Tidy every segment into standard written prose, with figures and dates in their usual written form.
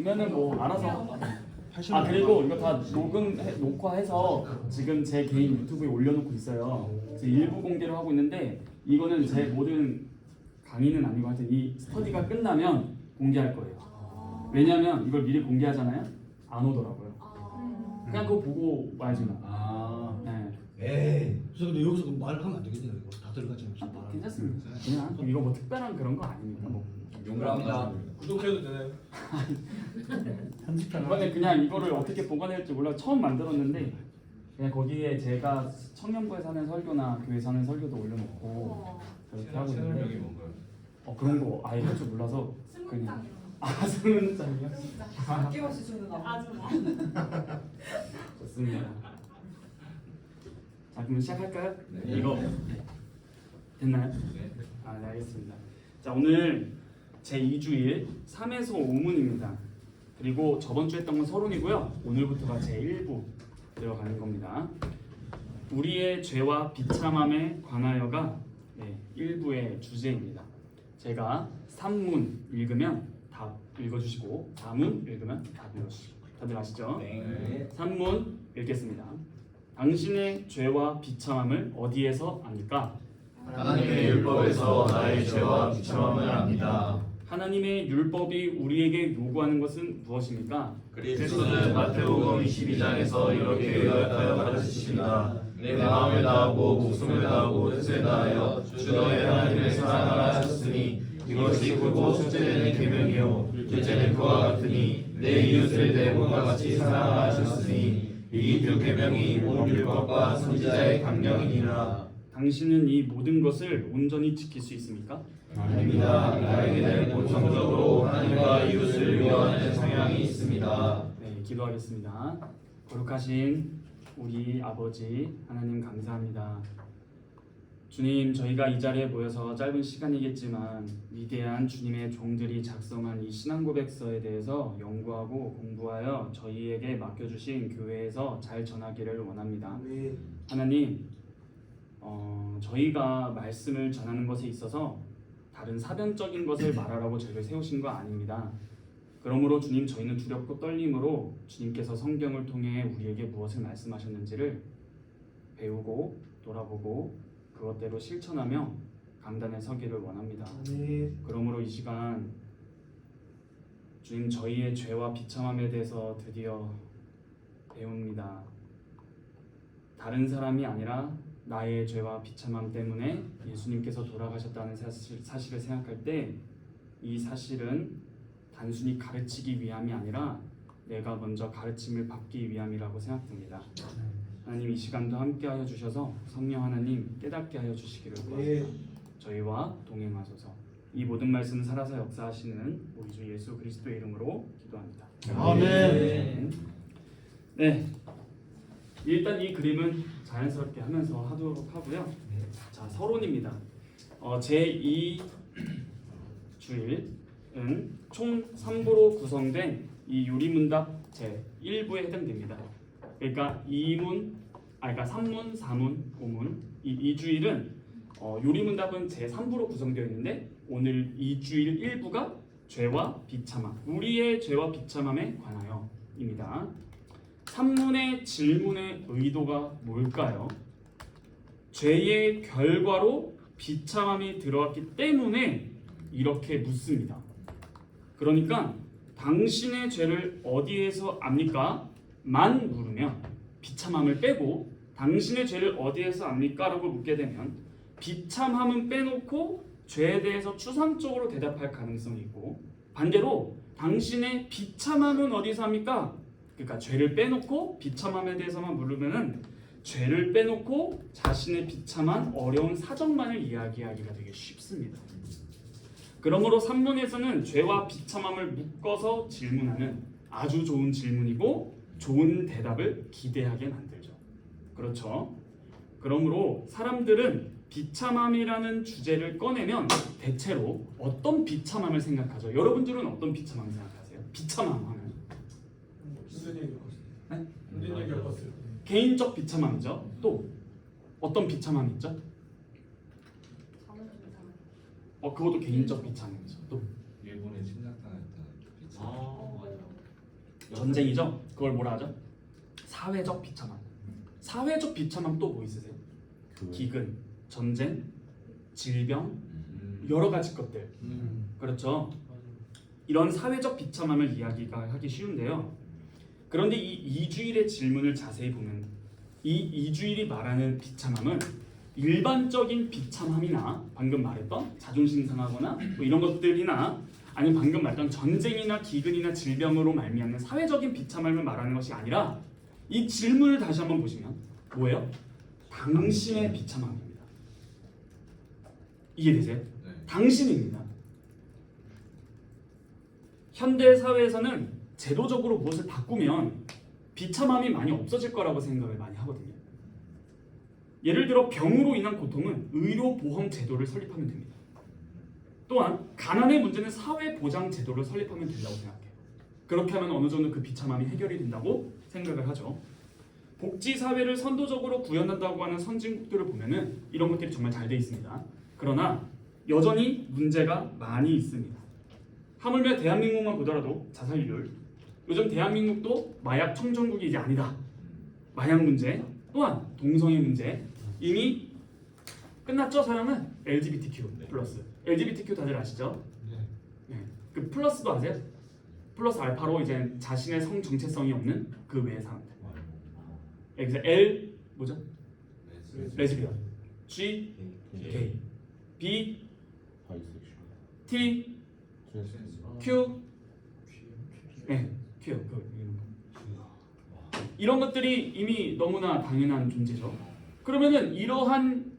보면은 뭐 알아서. 아 그리고 이거 다 녹화해서 지금 제 개인 유튜브에 올려놓고 있어요. 이제 일부 공개를 하고 있는데 이거는 제 모든 강의는 아니고 하여튼 이 스터디가 끝나면 공개할 거예요. 왜냐면 이걸 미리 공개하잖아요. 안 오더라고요. 그냥 그거 보고 와야지 뭐. 네. 에이. 그래서 근데 여기서 말하면 안 되겠네요. 이거 다 들어가지 않습니까? 괜찮습니다. 그냥 이거 뭐 특별한 그런 거 아니니까 뭐. 용감합니다. 구독해도 되나요? 이번에 그냥 이거를 어떻게 보관할지 몰라 처음 만들었는데 그냥 거기에 제가 청년부에서 하는 설교나 교회에서 하는 설교도 올려놓고 그렇게 하고 채널명이 있는데 뭔가요? 그런 거 아예 할 줄 몰라서 그냥 스문장이요? 아낌없이 주는 거. 좋습니다. 자 그럼 시작할까요? 네. 이거 됐나요? 네. 네 알겠습니다. 자 오늘 제 2주일 3에서 5문입니다. 그리고 저번 주에 했던 건 서론이고요. 오늘부터가 제 1부 들어가는 겁니다. 우리의 죄와 비참함에 관하여가 1부의 주제입니다. 제가 3문 읽으면 답 읽어주시고 4문 읽으면 답 읽어주시고 다들 아시죠? 네. 3문 읽겠습니다. 당신의 죄와 비참함을 어디에서 압니까? 하나님의 율법에서 나의 죄와 비참함을 압니다. 하나님의 율법이 우리에게 요구하는 것은 무엇입니까? 그리스도는 마태복음 22장에서 이렇게 요약하여 가르치십니다. 내 마음을 다하고 목숨을 다하고 뜻을 다하여 주 너의 하나님을 사랑하라 하셨으니 이것이 크고 첫째 되는 계명이요 둘째는 그와 같으니 내 이웃을 내 몸과 같이 사랑하라 하셨으니 이 두 계명이 온 율법과 선지자의 강령이니라. 당신은 이 모든 것을 온전히 지킬 수 있습니까? 아닙니다. 나에게는 본성적으로 하나님과 이웃을 미워하는 성향이 있습니다. 네, 기도하겠습니다. 거룩하신 우리 아버지 하나님 감사합니다. 주님, 저희가 이 자리에 모여서 짧은 시간이겠지만 위대한 주님의 종들이 작성한 이 신앙고백서에 대해서 연구하고 공부하여 저희에게 맡겨주신 교회에서 잘 전하기를 원합니다. 하나님, 저희가 말씀을 전하는 것에 있어서 다른 사변적인 것을 말하라고 저희를 세우신 거 아닙니다. 그러므로 주님, 저희는 두렵고 떨림으로 주님께서 성경을 통해 우리에게 무엇을 말씀하셨는지를 배우고 돌아보고 그것대로 실천하며 강단에 서기를 원합니다. 그러므로 이 시간 주님, 저희의 죄와 비참함에 대해서 드디어 배웁니다. 다른 사람이 아니라 나의 죄와 비참함 때문에 예수님께서 돌아가셨다는 사실을 생각할 때 이 사실은 단순히 가르치기 위함이 아니라 내가 먼저 가르침을 받기 위함이라고 생각됩니다. 하나님, 이 시간도 함께하여 주셔서 성령 하나님 깨닫게 하여 주시기를 구합니다. 저희와 동행하소서. 이 모든 말씀은 살아서 역사하시는 우리 주 예수 그리스도의 이름으로 기도합니다. 아멘. 네, 일단 이 그림은 자연스럽게 하면서 하도록 하고요. 자, 서론입니다. 제 2주일은 총 3부로 구성된 이 요리문답 제 1부에 해당됩니다. 그러니까 3문, 4문, 5문 이 2주일은 요리문답은 제 3부로 구성되어 있는데 오늘 2주일 1부가 죄와 비참함, 우리의 죄와 비참함에 관하여입니다. 3문의 질문의 의도가 뭘까요? 죄의 결과로 비참함이 들어왔기 때문에 이렇게 묻습니다. 그러니까 당신의 죄를 어디에서 압니까? 만 물으면 비참함을 빼고 당신의 죄를 어디에서 압니까? 라고 묻게 되면 비참함은 빼놓고 죄에 대해서 추상적으로 대답할 가능성이 있고 반대로 당신의 비참함은 어디서 합니까? 그러니까 죄를 빼놓고 비참함에 대해서만 물으면은 죄를 빼놓고 자신의 비참한 어려운 사정만을 이야기하기가 되게 쉽습니다. 그러므로 3문에서는 죄와 비참함을 묶어서 질문하는 아주 좋은 질문이고 좋은 대답을 기대하게 만들죠. 그렇죠? 그러므로 사람들은 비참함이라는 주제를 꺼내면 대체로 어떤 비참함을 생각하죠? 여러분들은 어떤 비참함을 생각하세요? 비참함 하면 힘든 얘기 겪었어요. 개인적 비참함이죠. 또 어떤 비참함이 있죠? 그것도 개인적 비참함이죠. 또 일본에 침략당했다. 아, 전쟁이죠. 그걸 뭐라 하죠? 사회적 비참함. 사회적 비참함 또 뭐 있으세요? 기근, 전쟁, 질병, 여러 가지 것들. 그렇죠. 이런 사회적 비참함을 이야기가 하기 쉬운데요. 그런데 이 이주일의 질문을 자세히 보면 이 이주일이 말하는 비참함은 일반적인 비참함이나 방금 말했던 자존심 상하거나 뭐 이런 것들이나 아니면 방금 말했던 전쟁이나 기근이나 질병으로 말미암는 사회적인 비참함을 말하는 것이 아니라 이 질문을 다시 한번 보시면 뭐예요? 당신의 비참함입니다. 이해되세요? 네. 당신입니다. 현대 사회에서는 제도적으로 무엇을 바꾸면 비참함이 많이 없어질 거라고 생각을 많이 하거든요. 예를 들어 병으로 인한 고통은 의료보험 제도를 설립하면 됩니다. 또한 가난의 문제는 사회보장 제도를 설립하면 된다고 생각해요. 그렇게 하면 어느 정도 그 비참함이 해결이 된다고 생각을 하죠. 복지사회를 선도적으로 구현한다고 하는 선진국들을 보면은 이런 것들이 정말 잘 돼 있습니다. 그러나 여전히 문제가 많이 있습니다. 하물며 대한민국만 보더라도 자살률, 요즘 대한민국도 마약 청정국이 이제 아니다. 마약 문제, 또한 동성애 문제 이미 끝났죠. 사연은 LGBTQ 플러스. LGBTQ 다들 아시죠? 네. 그 플러스도 아세요? 플러스 알파로 이제 자신의 성 정체성이 없는 그 외의 사람들. 여기서 L 뭐죠? 레즈비언, G 게이, B T Q 네, Q 이런 것들이 이미 너무나 당연한 존재죠. 그러면은 이러한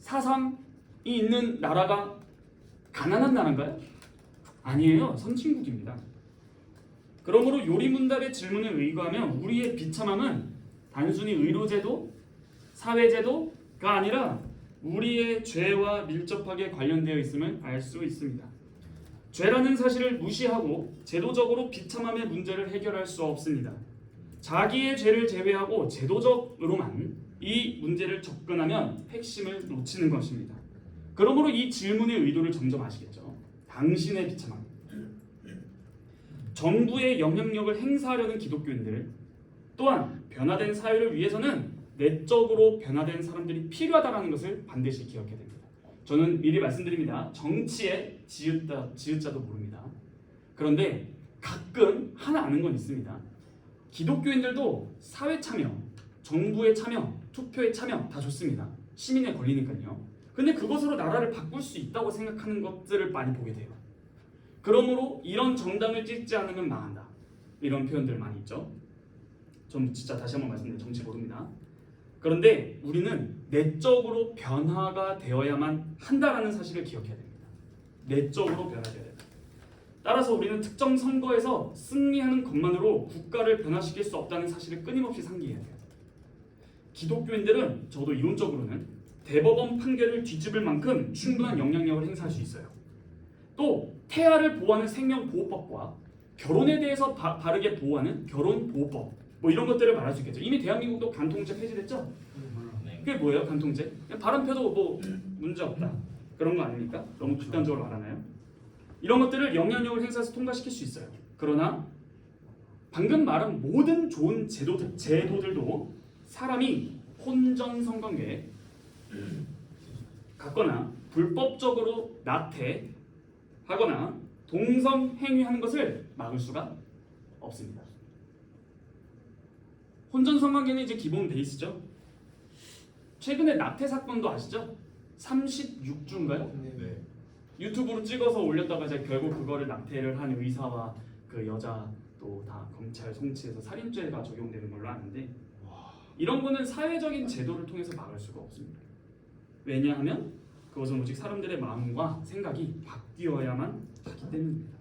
사상이 있는 나라가 가난한 나라인가요? 아니에요. 선진국입니다. 그러므로 요리문답의 질문에 의거하면 우리의 비참함은 단순히 의료제도, 사회제도가 아니라 우리의 죄와 밀접하게 관련되어 있음을 알 수 있습니다. 죄라는 사실을 무시하고 제도적으로 비참함의 문제를 해결할 수 없습니다. 자기의 죄를 제외하고 제도적으로만 이 문제를 접근하면 핵심을 놓치는 것입니다. 그러므로 이 질문의 의도를 점점 아시겠죠? 당신의 비참함. 정부의 영향력을 행사하려는 기독교인들 또한 변화된 사회를 위해서는 내적으로 변화된 사람들이 필요하다는 것을 반드시 기억해야 됩니다. 저는 미리 말씀드립니다. 정치에 지읒자도 모릅니다. 그런데 가끔 하나 아는 건 있습니다. 기독교인들도 사회 참여, 정부의 참여, 투표의 참여 다 좋습니다. 시민의 권리니까요. 근데 그것으로 나라를 바꿀 수 있다고 생각하는 것들을 많이 보게 돼요. 그러므로 이런 정당을 찍지 않으면 망한다. 이런 표현들 많이 있죠. 전 진짜 다시 한번 말씀드려요. 정치 모릅니다. 그런데 우리는 내적으로 변화가 되어야만 한다라는 사실을 기억해야 됩니다. 내적으로 변화되어야 됩니다. 따라서 우리는 특정 선거에서 승리하는 것만으로 국가를 변화시킬 수 없다는 사실을 끊임없이 상기해야 돼요. 기독교인들은 적어도 이론적으로는 대법원 판결을 뒤집을 만큼 충분한 영향력을 행사할 수 있어요. 또 태아를 보호하는 생명보호법과 결혼에 대해서 바르게 보호하는 결혼보호법 뭐 이런 것들을 말할 수 있겠죠. 이미 대한민국도 간통죄 폐지됐죠? 그게 뭐예요? 간통죄? 바람 펴도 뭐 문제 없다 그런 거 아닙니까? 너무 극단적으로 말하나요? 이런 것들을 영향력을 행사해서 통과시킬 수 있어요. 그러나 방금 말한 모든 좋은 제도들도 사람이 혼전 성관계 갖거나 불법적으로 나태하거나 동성 행위하는 것을 막을 수가 없습니다. 혼전 성관계는 이제 기본 베이스죠. 최근에 나태 사건도 아시죠? 36주인가요? 네. 유튜브로 찍어서 올렸다가 이제 결국 그거를 낙태를 한 의사와 그 여자 또 다 검찰 송치해서 살인죄가 적용되는 걸로 아는데 이런 거는 사회적인 제도를 통해서 막을 수가 없습니다. 왜냐하면 그것은 오직 사람들의 마음과 생각이 바뀌어야만 하기 때문입니다.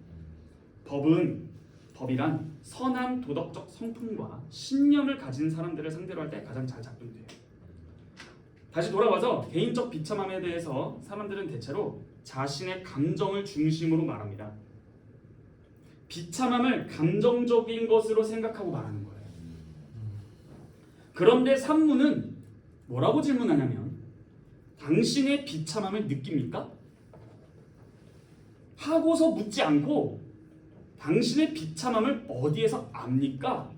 법이란 선한 도덕적 성품과 신념을 가진 사람들을 상대로 할 때 가장 잘 작동돼요. 다시 돌아와서 개인적 비참함에 대해서 사람들은 대체로 자신의 감정을 중심으로 말합니다. 비참함을 감정적인 것으로 생각하고 말하는 거예요. 그런데 산문은 뭐라고 질문하냐면 당신의 비참함을 느낍니까? 하고서 묻지 않고 당신의 비참함을 어디에서 압니까?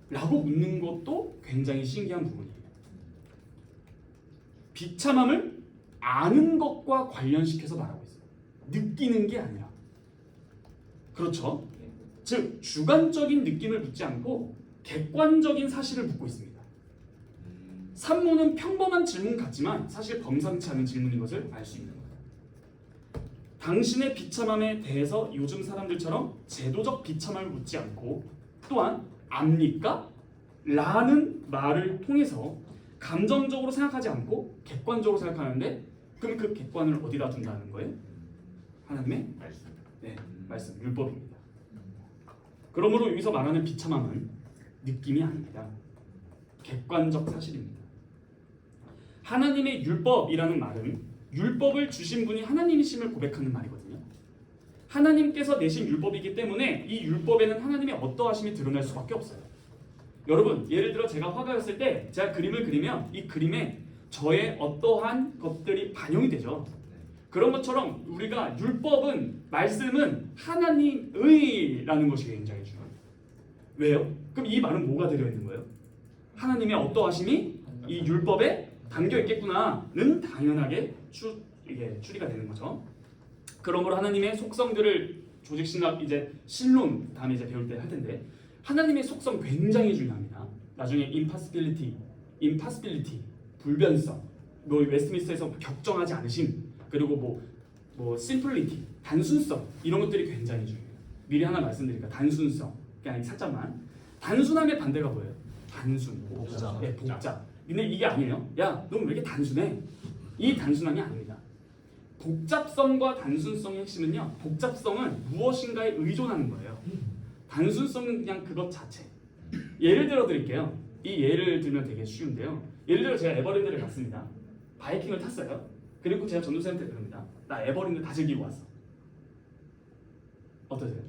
라고 묻는 것도 굉장히 신기한 부분이에요. 비참함을 아는 것과 관련시켜서 말하고 있어요. 느끼는 게 아니라. 그렇죠? 즉 주관적인 느낌을 묻지 않고 객관적인 사실을 묻고 있습니다. 산문은 평범한 질문 같지만 사실 범상치 않은 질문인 것을 알 수 있는 거예요. 당신의 비참함에 대해서 요즘 사람들처럼 제도적 비참함을 묻지 않고 또한 압니까? 라는 말을 통해서 감정적으로 생각하지 않고 객관적으로 생각하는데 그럼 그 객관을 어디다 둔다는 거예요? 하나님의 말씀. 네, 말씀, 율법입니다. 그러므로 여기서 말하는 비참함은 느낌이 아닙니다. 객관적 사실입니다. 하나님의 율법이라는 말은 율법을 주신 분이 하나님이심을 고백하는 말이거든요. 하나님께서 내신 율법이기 때문에 이 율법에는 하나님의 어떠하심이 드러날 수밖에 없어요. 여러분, 예를 들어 제가 화가였을 때 제가 그림을 그리면 이 그림에 저의 어떠한 것들이 반영이 되죠. 그런 것처럼 우리가 율법은, 말씀은 하나님의라는 것이 굉장히 중요해요. 왜요? 그럼 이 말은 뭐가 들어있는 거예요? 하나님의 어떠하심이 이 율법에 담겨 있겠구나는 당연하게 추리가 되는 거죠. 그러므로 하나님의 속성들을 조직신학 이제 신론 다음에 이제 배울 때 할 텐데 하나님의 속성 굉장히 중요합니다. 나중에 impossibility, 불변성, 뭐 웨스트민스터에서 격정하지 않으심, 그리고 뭐 simplicity, 단순성 이런 것들이 굉장히 중요해요. 미리 하나 말씀드릴까? 단순성, 그냥 살짝만. 단순함의 반대가 뭐예요? 단순, 복잡. 네, 복잡. 근데 이게 아니에요. 야, 너 왜 이렇게 단순해? 이 단순함이 아닙니다. 복잡성과 단순성의 핵심은요. 복잡성은 무엇인가에 의존하는 거예요. 단순성은 그냥 그것 자체. 예를 들어 드릴게요. 이 예를 들면 되게 쉬운데요. 예를 들어 제가 에버랜드를 갔습니다. 바이킹을 탔어요. 그리고 제가 전도사님한테 그럽니다. 나 에버랜드 다 즐기고 왔어. 어떠세요?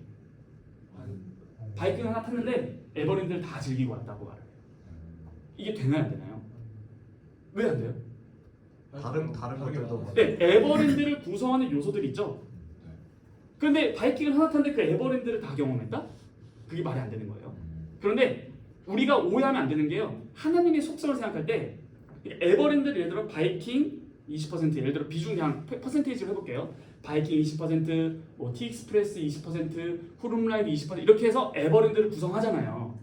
바이킹 하나 탔는데 에버랜드를 다 즐기고 왔다고 말해요. 이게 되나요, 안 되나요? 왜 안 돼요? 다른 것들도 네, 에버랜드를 구성하는 요소들이 있죠. 그런데 바이킹을 하나 탔는데 그 에버랜드를 다 경험했다? 그게 말이 안 되는 거예요. 그런데 우리가 오해하면 안 되는 게요. 하나님의 속성을 생각할 때 에버랜드를 예를 들어 바이킹 20% 예를 들어 비중 그냥 퍼센테이지로 해볼게요. 바이킹 20%, 뭐 티익스프레스 20%, 후룸라이드 20% 이렇게 해서 에버랜드를 구성하잖아요.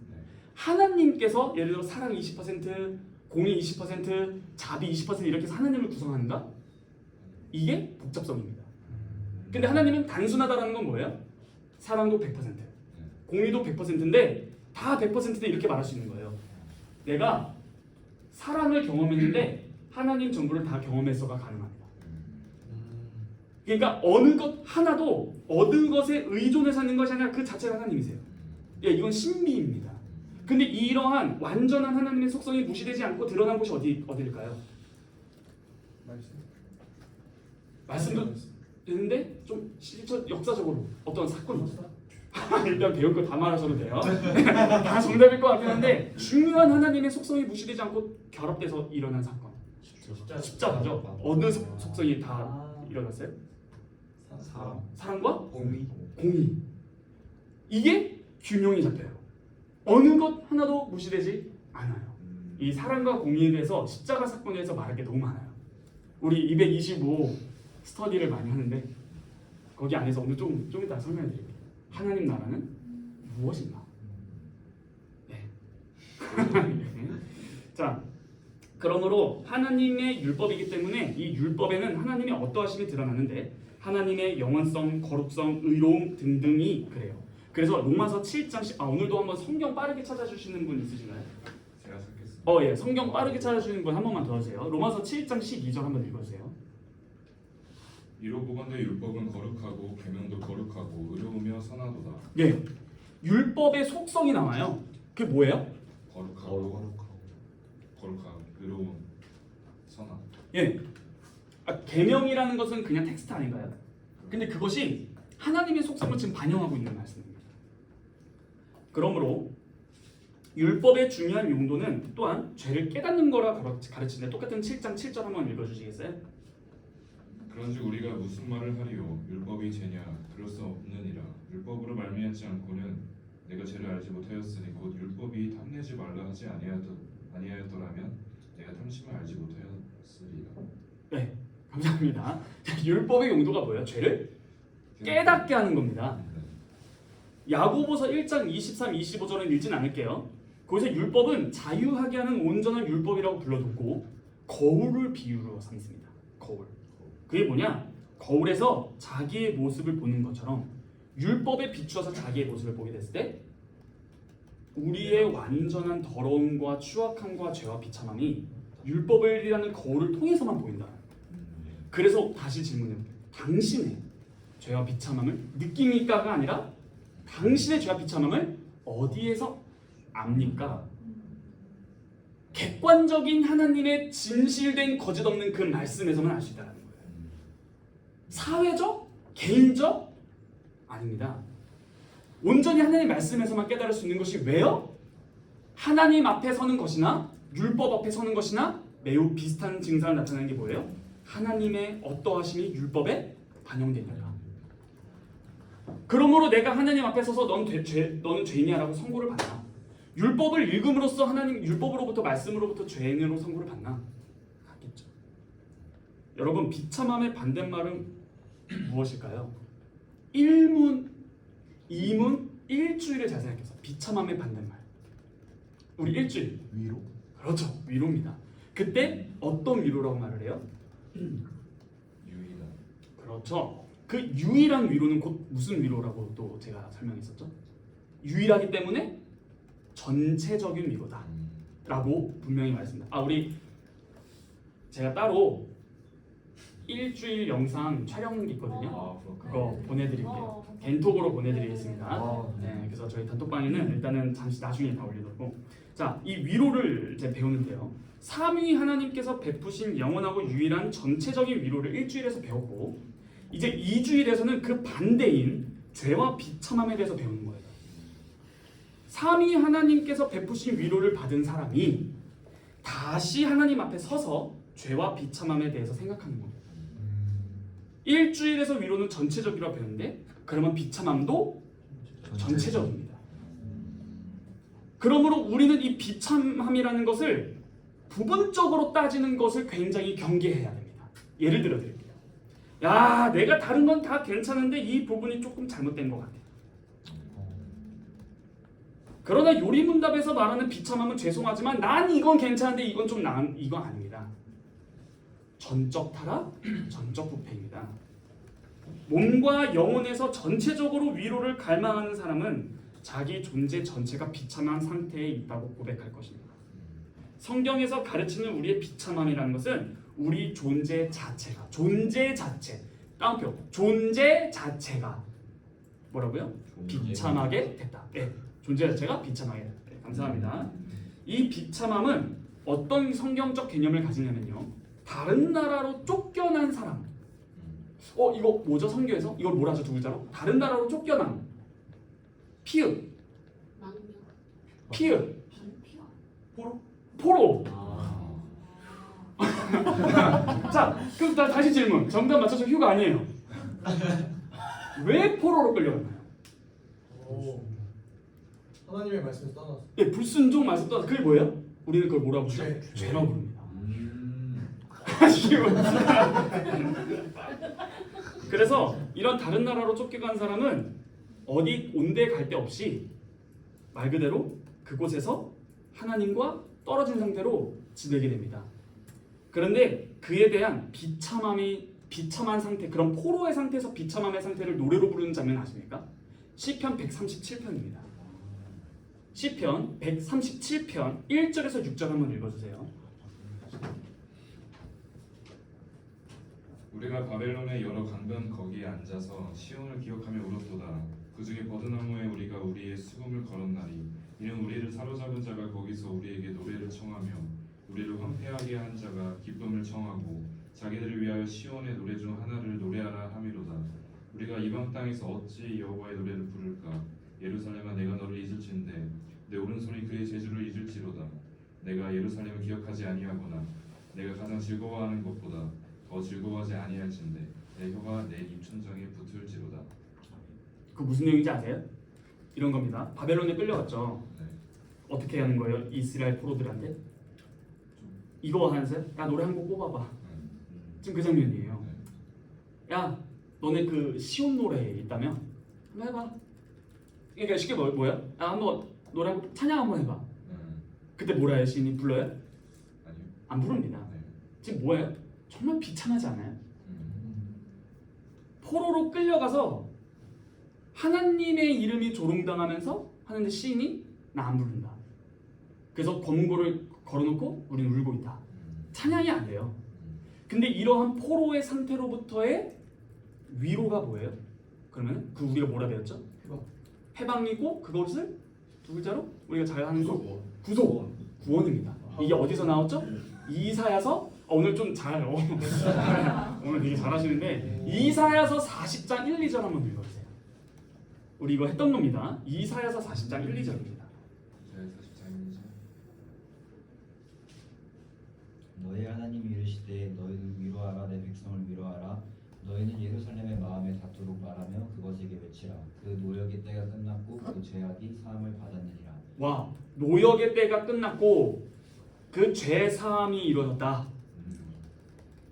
하나님께서 예를 들어 사랑 20%, 공의 20%, 자비 20% 이렇게 해서 하나님을 구성하는가? 이게 복잡성입니다. 근데 하나님은 단순하다라는 건 뭐예요? 사랑도 100%, 공의도 100%인데 다 100%대 이렇게 말할 수 있는 거예요. 내가 사랑을 경험했는데 하나님 전부를 다 경험했어가 가능합니다. 그러니까 어느 것 하나도 어느 것에 의존해서 하는 것이 아니라 그 자체가 하나님이세요. 예, 이건 신비입니다. 근데 이러한 완전한 하나님의 속성이 무시되지 않고 드러난 곳이 어디일까요? 말씀도 되는데 좀 실천 역사적으로 어떤 사건이 있어요. 일단 배울 거 다 말하셔도 돼요. 다 정답일 것 같긴 한데 중요한 하나님의 속성이 무시되지 않고 결합돼서 일어난 사건. 십자가죠. 어느 속성이 다 일어났어요? 사랑과 공의. 이게 균형이 잡혀요. 어느 것 하나도 무시되지 않아요. 이 사랑과 공의에 대해서 십자가 사건에 대해서 말할 게 너무 많아요. 우리 225 스터디를 많이 하는데 거기 안에서 오늘 좀 이따 설명해 드릴게요. 하나님 나라는 무엇인가? 네. 자, 그러므로 하나님의 율법이기 때문에 이 율법에는 하나님의 어떠하심이 드러나는데 하나님의 영원성, 거룩성, 의로움 등등이 그래요. 그래서 로마서 7장 10 오늘도 한번 성경 빠르게 찾아주시는 분 있으신가요? 제가 찾겠습니다. 예, 성경 빠르게 찾아주시는 분 한 번만 도와주세요. 로마서 7장 12절 한번 읽어주세요. 이로 보건대 율법은 거룩하고 계명도 거룩하고 의로우며 선하도다. 예, 율법의 속성이 나와요. 그게 뭐예요? 거룩하고 의로운 선하. 예, 계명이라는 것은 그냥 텍스트 아닌가요? 근데 그것이 하나님의 속성을 지금 반영하고 있는 말씀입니다. 그러므로 율법의 중요한 용도는 또한 죄를 깨닫는 거라 가르치는데 똑같은 7장 7절 한번 읽어주시겠어요? 그런즉 우리가 무슨 말을 하리요? 율법이 죄냐? 그럴 수 없느니라. 율법으로 말미암지 않고는 내가 죄를 알지 못하였으니 곧 율법이 탐내지 말라 하지 아니하였더라면 내가 탐심을 알지 못하였으리라. 네, 감사합니다. 율법의 용도가 뭐예요? 죄를 깨닫게 하는 겁니다. 야고보서 1장 23, 25절은 읽진 않을게요. 거기서 율법은 자유하게 하는 온전한 율법이라고 불러뒀고 거울을 비유로 삼습니다. 거울. 그게 뭐냐? 거울에서 자기의 모습을 보는 것처럼 율법에 비추어서 자기의 모습을 보게 됐을 때 우리의 완전한 더러움과 추악함과 죄와 비참함이 율법이라는 거울을 통해서만 보인다. 그래서 다시 질문해볼게요. 당신의 죄와 비참함을 느낍니까가 아니라 당신의 죄와 비참함을 어디에서 압니까? 객관적인 하나님의 진실된 거짓 없는 그 말씀에서만 알 수 있다는 거예요. 사회적? 개인적? 아닙니다. 온전히 하나님의 말씀에서만 깨달을 수 있는 것이 왜요? 하나님 앞에 서는 것이나 율법 앞에 서는 것이나 매우 비슷한 증상을 나타내는 게 뭐예요? 하나님의 어떠하심이 율법에 반영되니까. 그러므로 내가 하나님 앞에 서서 너는 죄인이야라고 선고를 받나? 율법을 읽음으로써 하나님 율법으로부터 말씀으로부터 죄인으로 선고를 받나? 하겠죠. 여러분 비참함의 반대말은 무엇일까요? 1문, 2문, 일주일을 잘 생각해서 비참함의 반대말. 우리 일주일. 위로? 그렇죠. 위로입니다. 그때 어떤 위로라고 말을 해요? 유일한. 그렇죠. 그 유일한 위로는 곧 무슨 위로라고 또 제가 설명했었죠? 유일하기 때문에 전체적인 위로다 라고 분명히 말했습니다. 우리 제가 따로 일주일 영상 촬영이 있거든요. 그거 보내드릴게요. 겐톡으로 보내드리겠습니다. 네, 그래서 저희 단톡방에는 일단은 잠시 나중에 다 올려놓고, 자, 이 위로를 이제 배우는데요. 삼위 하나님께서 베푸신 영원하고 유일한 전체적인 위로를 일주일에서 배웠고, 이제 2주일에서는 그 반대인 죄와 비참함에 대해서 배우는 거예요. 삼위 하나님께서 베푸신 위로를 받은 사람이 다시 하나님 앞에 서서 죄와 비참함에 대해서 생각하는 겁니다. 일주일에서 위로는 전체적이라고 배웠는데 그러면 비참함도 전체적입니다. 그러므로 우리는 이 비참함이라는 것을 부분적으로 따지는 것을 굉장히 경계해야 됩니다. 예를 들어 드릴게요. 야, 내가 다른 건 다 괜찮은데 이 부분이 조금 잘못된 것 같아. 그러나 요리문답에서 말하는 비참함은 죄송하지만 난 이건 괜찮은데 이건 좀 이건 아닙니다. 전적 타락, 전적 부패입니다. 몸과 영혼에서 전체적으로 위로를 갈망하는 사람은 자기 존재 전체가 비참한 상태에 있다고 고백할 것입니다. 성경에서 가르치는 우리의 비참함이라는 것은 우리 존재 자체가, 존재 자체, 따옴표, 존재 자체가 뭐라고요? 비참하게 됐다. 네, 존재 자체가 비참하게 됐다. 네, 감사합니다. 이 비참함은 어떤 성경적 개념을 가지냐면요, 다른 나라로 쫓겨난 사람. 이거 뭐죠? 성경에서 이걸 뭐라 하죠? 두 글자로? 다른 나라로 쫓겨난. 피읍. 피읍. 포로. 자, 그럼 다시 질문. 정답 맞춰서 휴가 아니에요. 왜 포로로 끌려갔나요? 하나님의 말씀에서 떠났어. 예, 불순종 말씀 떠나서 그게 뭐예요? 우리는 그걸 뭐라고 부르죠? 죄라고 부릅니다. 그래서 이런 다른 나라로 쫓겨간 사람은 어디 온데 갈 데 없이 말 그대로 그곳에서 하나님과 떨어진 상태로 지내게 됩니다. 그런데 그에 대한 비참한 상태, 그런 포로의 상태에서 비참함의 상태를 노래로 부르는 장면 아십니까? 시편 137편입니다. 시편 137편 1절에서 6절 한번 읽어주세요. 우리가 바벨론의 여러 강변 거기에 앉아서 시온을 기억하며 울었도다. 그 중에 버드나무에 우리가 우리의 수금을 걸었나니 이는 우리를 사로잡은 자가 거기서 우리에게 노래를 청하며 우리를 황폐하게 한 자가 기쁨을 청하고 자기들을 위하여 시온의 노래 중 하나를 노래하라 함이로다. 우리가 이방 땅에서 어찌 여호와의 노래를 부를까? 예루살렘아, 내가 너를 잊을진대 내 오른손이 그의 제주를 잊을지로다. 내가 예루살렘을 기억하지 아니하거나 내가 가장 즐거워하는 것보다 더 즐거워하지 아니할진대 내 혀가 내 입천장에 붙을지로다. 그 무슨 내용인지 아세요? 이런 겁니다. 바벨론에 끌려갔죠. 네. 어떻게 하는 거예요? 이스라엘 포로들한테 이거 하면서 야 노래 한 곡 뽑아봐. 지금 그 장면이에요. 야 너네 그 시온 노래 있다며? 한번 해봐. 그러니까 쉽게 뭐야? 야 한번 노래 한번 찬양 한번 해봐. 그때 뭐라 해요? 시인이 불러요? 아니요. 안 부릅니다. 네. 지금 뭐예요? 정말 비참하지 않아요? 포로로 끌려가서 하나님의 이름이 조롱당하면서 하는데 시인이 나 안 부른다. 그래서 검은고를 걸어놓고 우리는 울고 있다. 찬양이 안 돼요. 근데 이러한 포로의 상태로부터의 위로가 뭐예요? 그러면 그 우리가 뭐라 배웠죠? 해방이고 그것을 두 글자로 우리가 잘 하는 거 구속, 구원입니다. 이게 어디서 나왔죠? 이사야서 오늘 좀 잘 오늘 되게 잘하시는데 이사야서 40장 1, 2절 한번 읽어주세요. 우리 이거 했던 겁니다. 이사야서 40장 1, 2절입니다. 너희 하나님이 이르시되 너희를 위로하라 내 백성을 위로하라 너희는 예루살렘의 마음에 닿도록 말하며 그것에게 외치라 그 노역의 때가 끝났고 그 죄악이 사함을 받았느니라. 와, 노역의 때가 끝났고 그 죄 사함이 이루어졌다.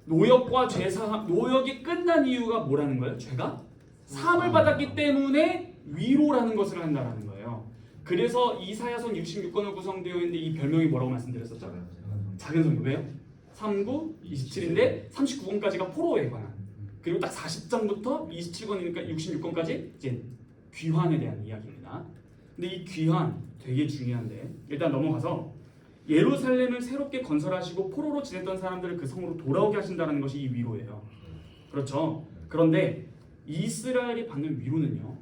노역과 죄 사함, 노역이 끝난 이유가 뭐라는 거예요? 죄가 사함을 받았기 때문에 위로라는 것을 한다라는 거예요. 그래서 이사야서 66권으로 구성되어 있는데 이 별명이 뭐라고 말씀드렸었죠? 작은 성경. 왜요? 39, 27인데 39권까지가 포로에 관한, 그리고 딱 40장부터 27권이니까 66권까지 이제 귀환에 대한 이야기입니다. 근데 이 귀환 되게 중요한데 일단 넘어가서 예루살렘을 새롭게 건설하시고 포로로 지냈던 사람들을 그 성으로 돌아오게 하신다는 것이 이 위로예요. 그렇죠? 그런데 이스라엘이 받는 위로는요,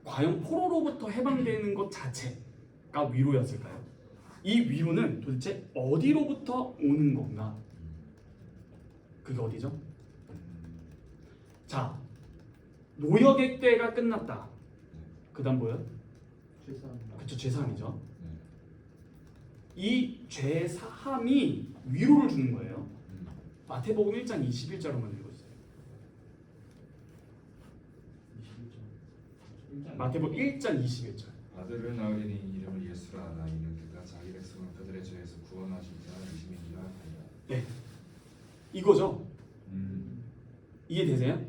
과연 포로로부터 해방되는 것 자체가 위로였을까요? 이 위로는 도대체 어디로부터 오는 건가? 그게 어디죠? 자, 노역의 때가 끝났다. 그 다음 뭐예요? 그쵸, 죄사함이죠. 이 죄사함이 위로를 주는 거예요. 마태복음 1장 21절로만 읽어주세요. 마태복음 1장 21절. 아들을 낳으리니 이름을 예수라 하라. 이는 그가 자기 백성을 그들의 죄에서 구원하신 자 이심이니라 하리라. 네, 이거죠. 이해되세요?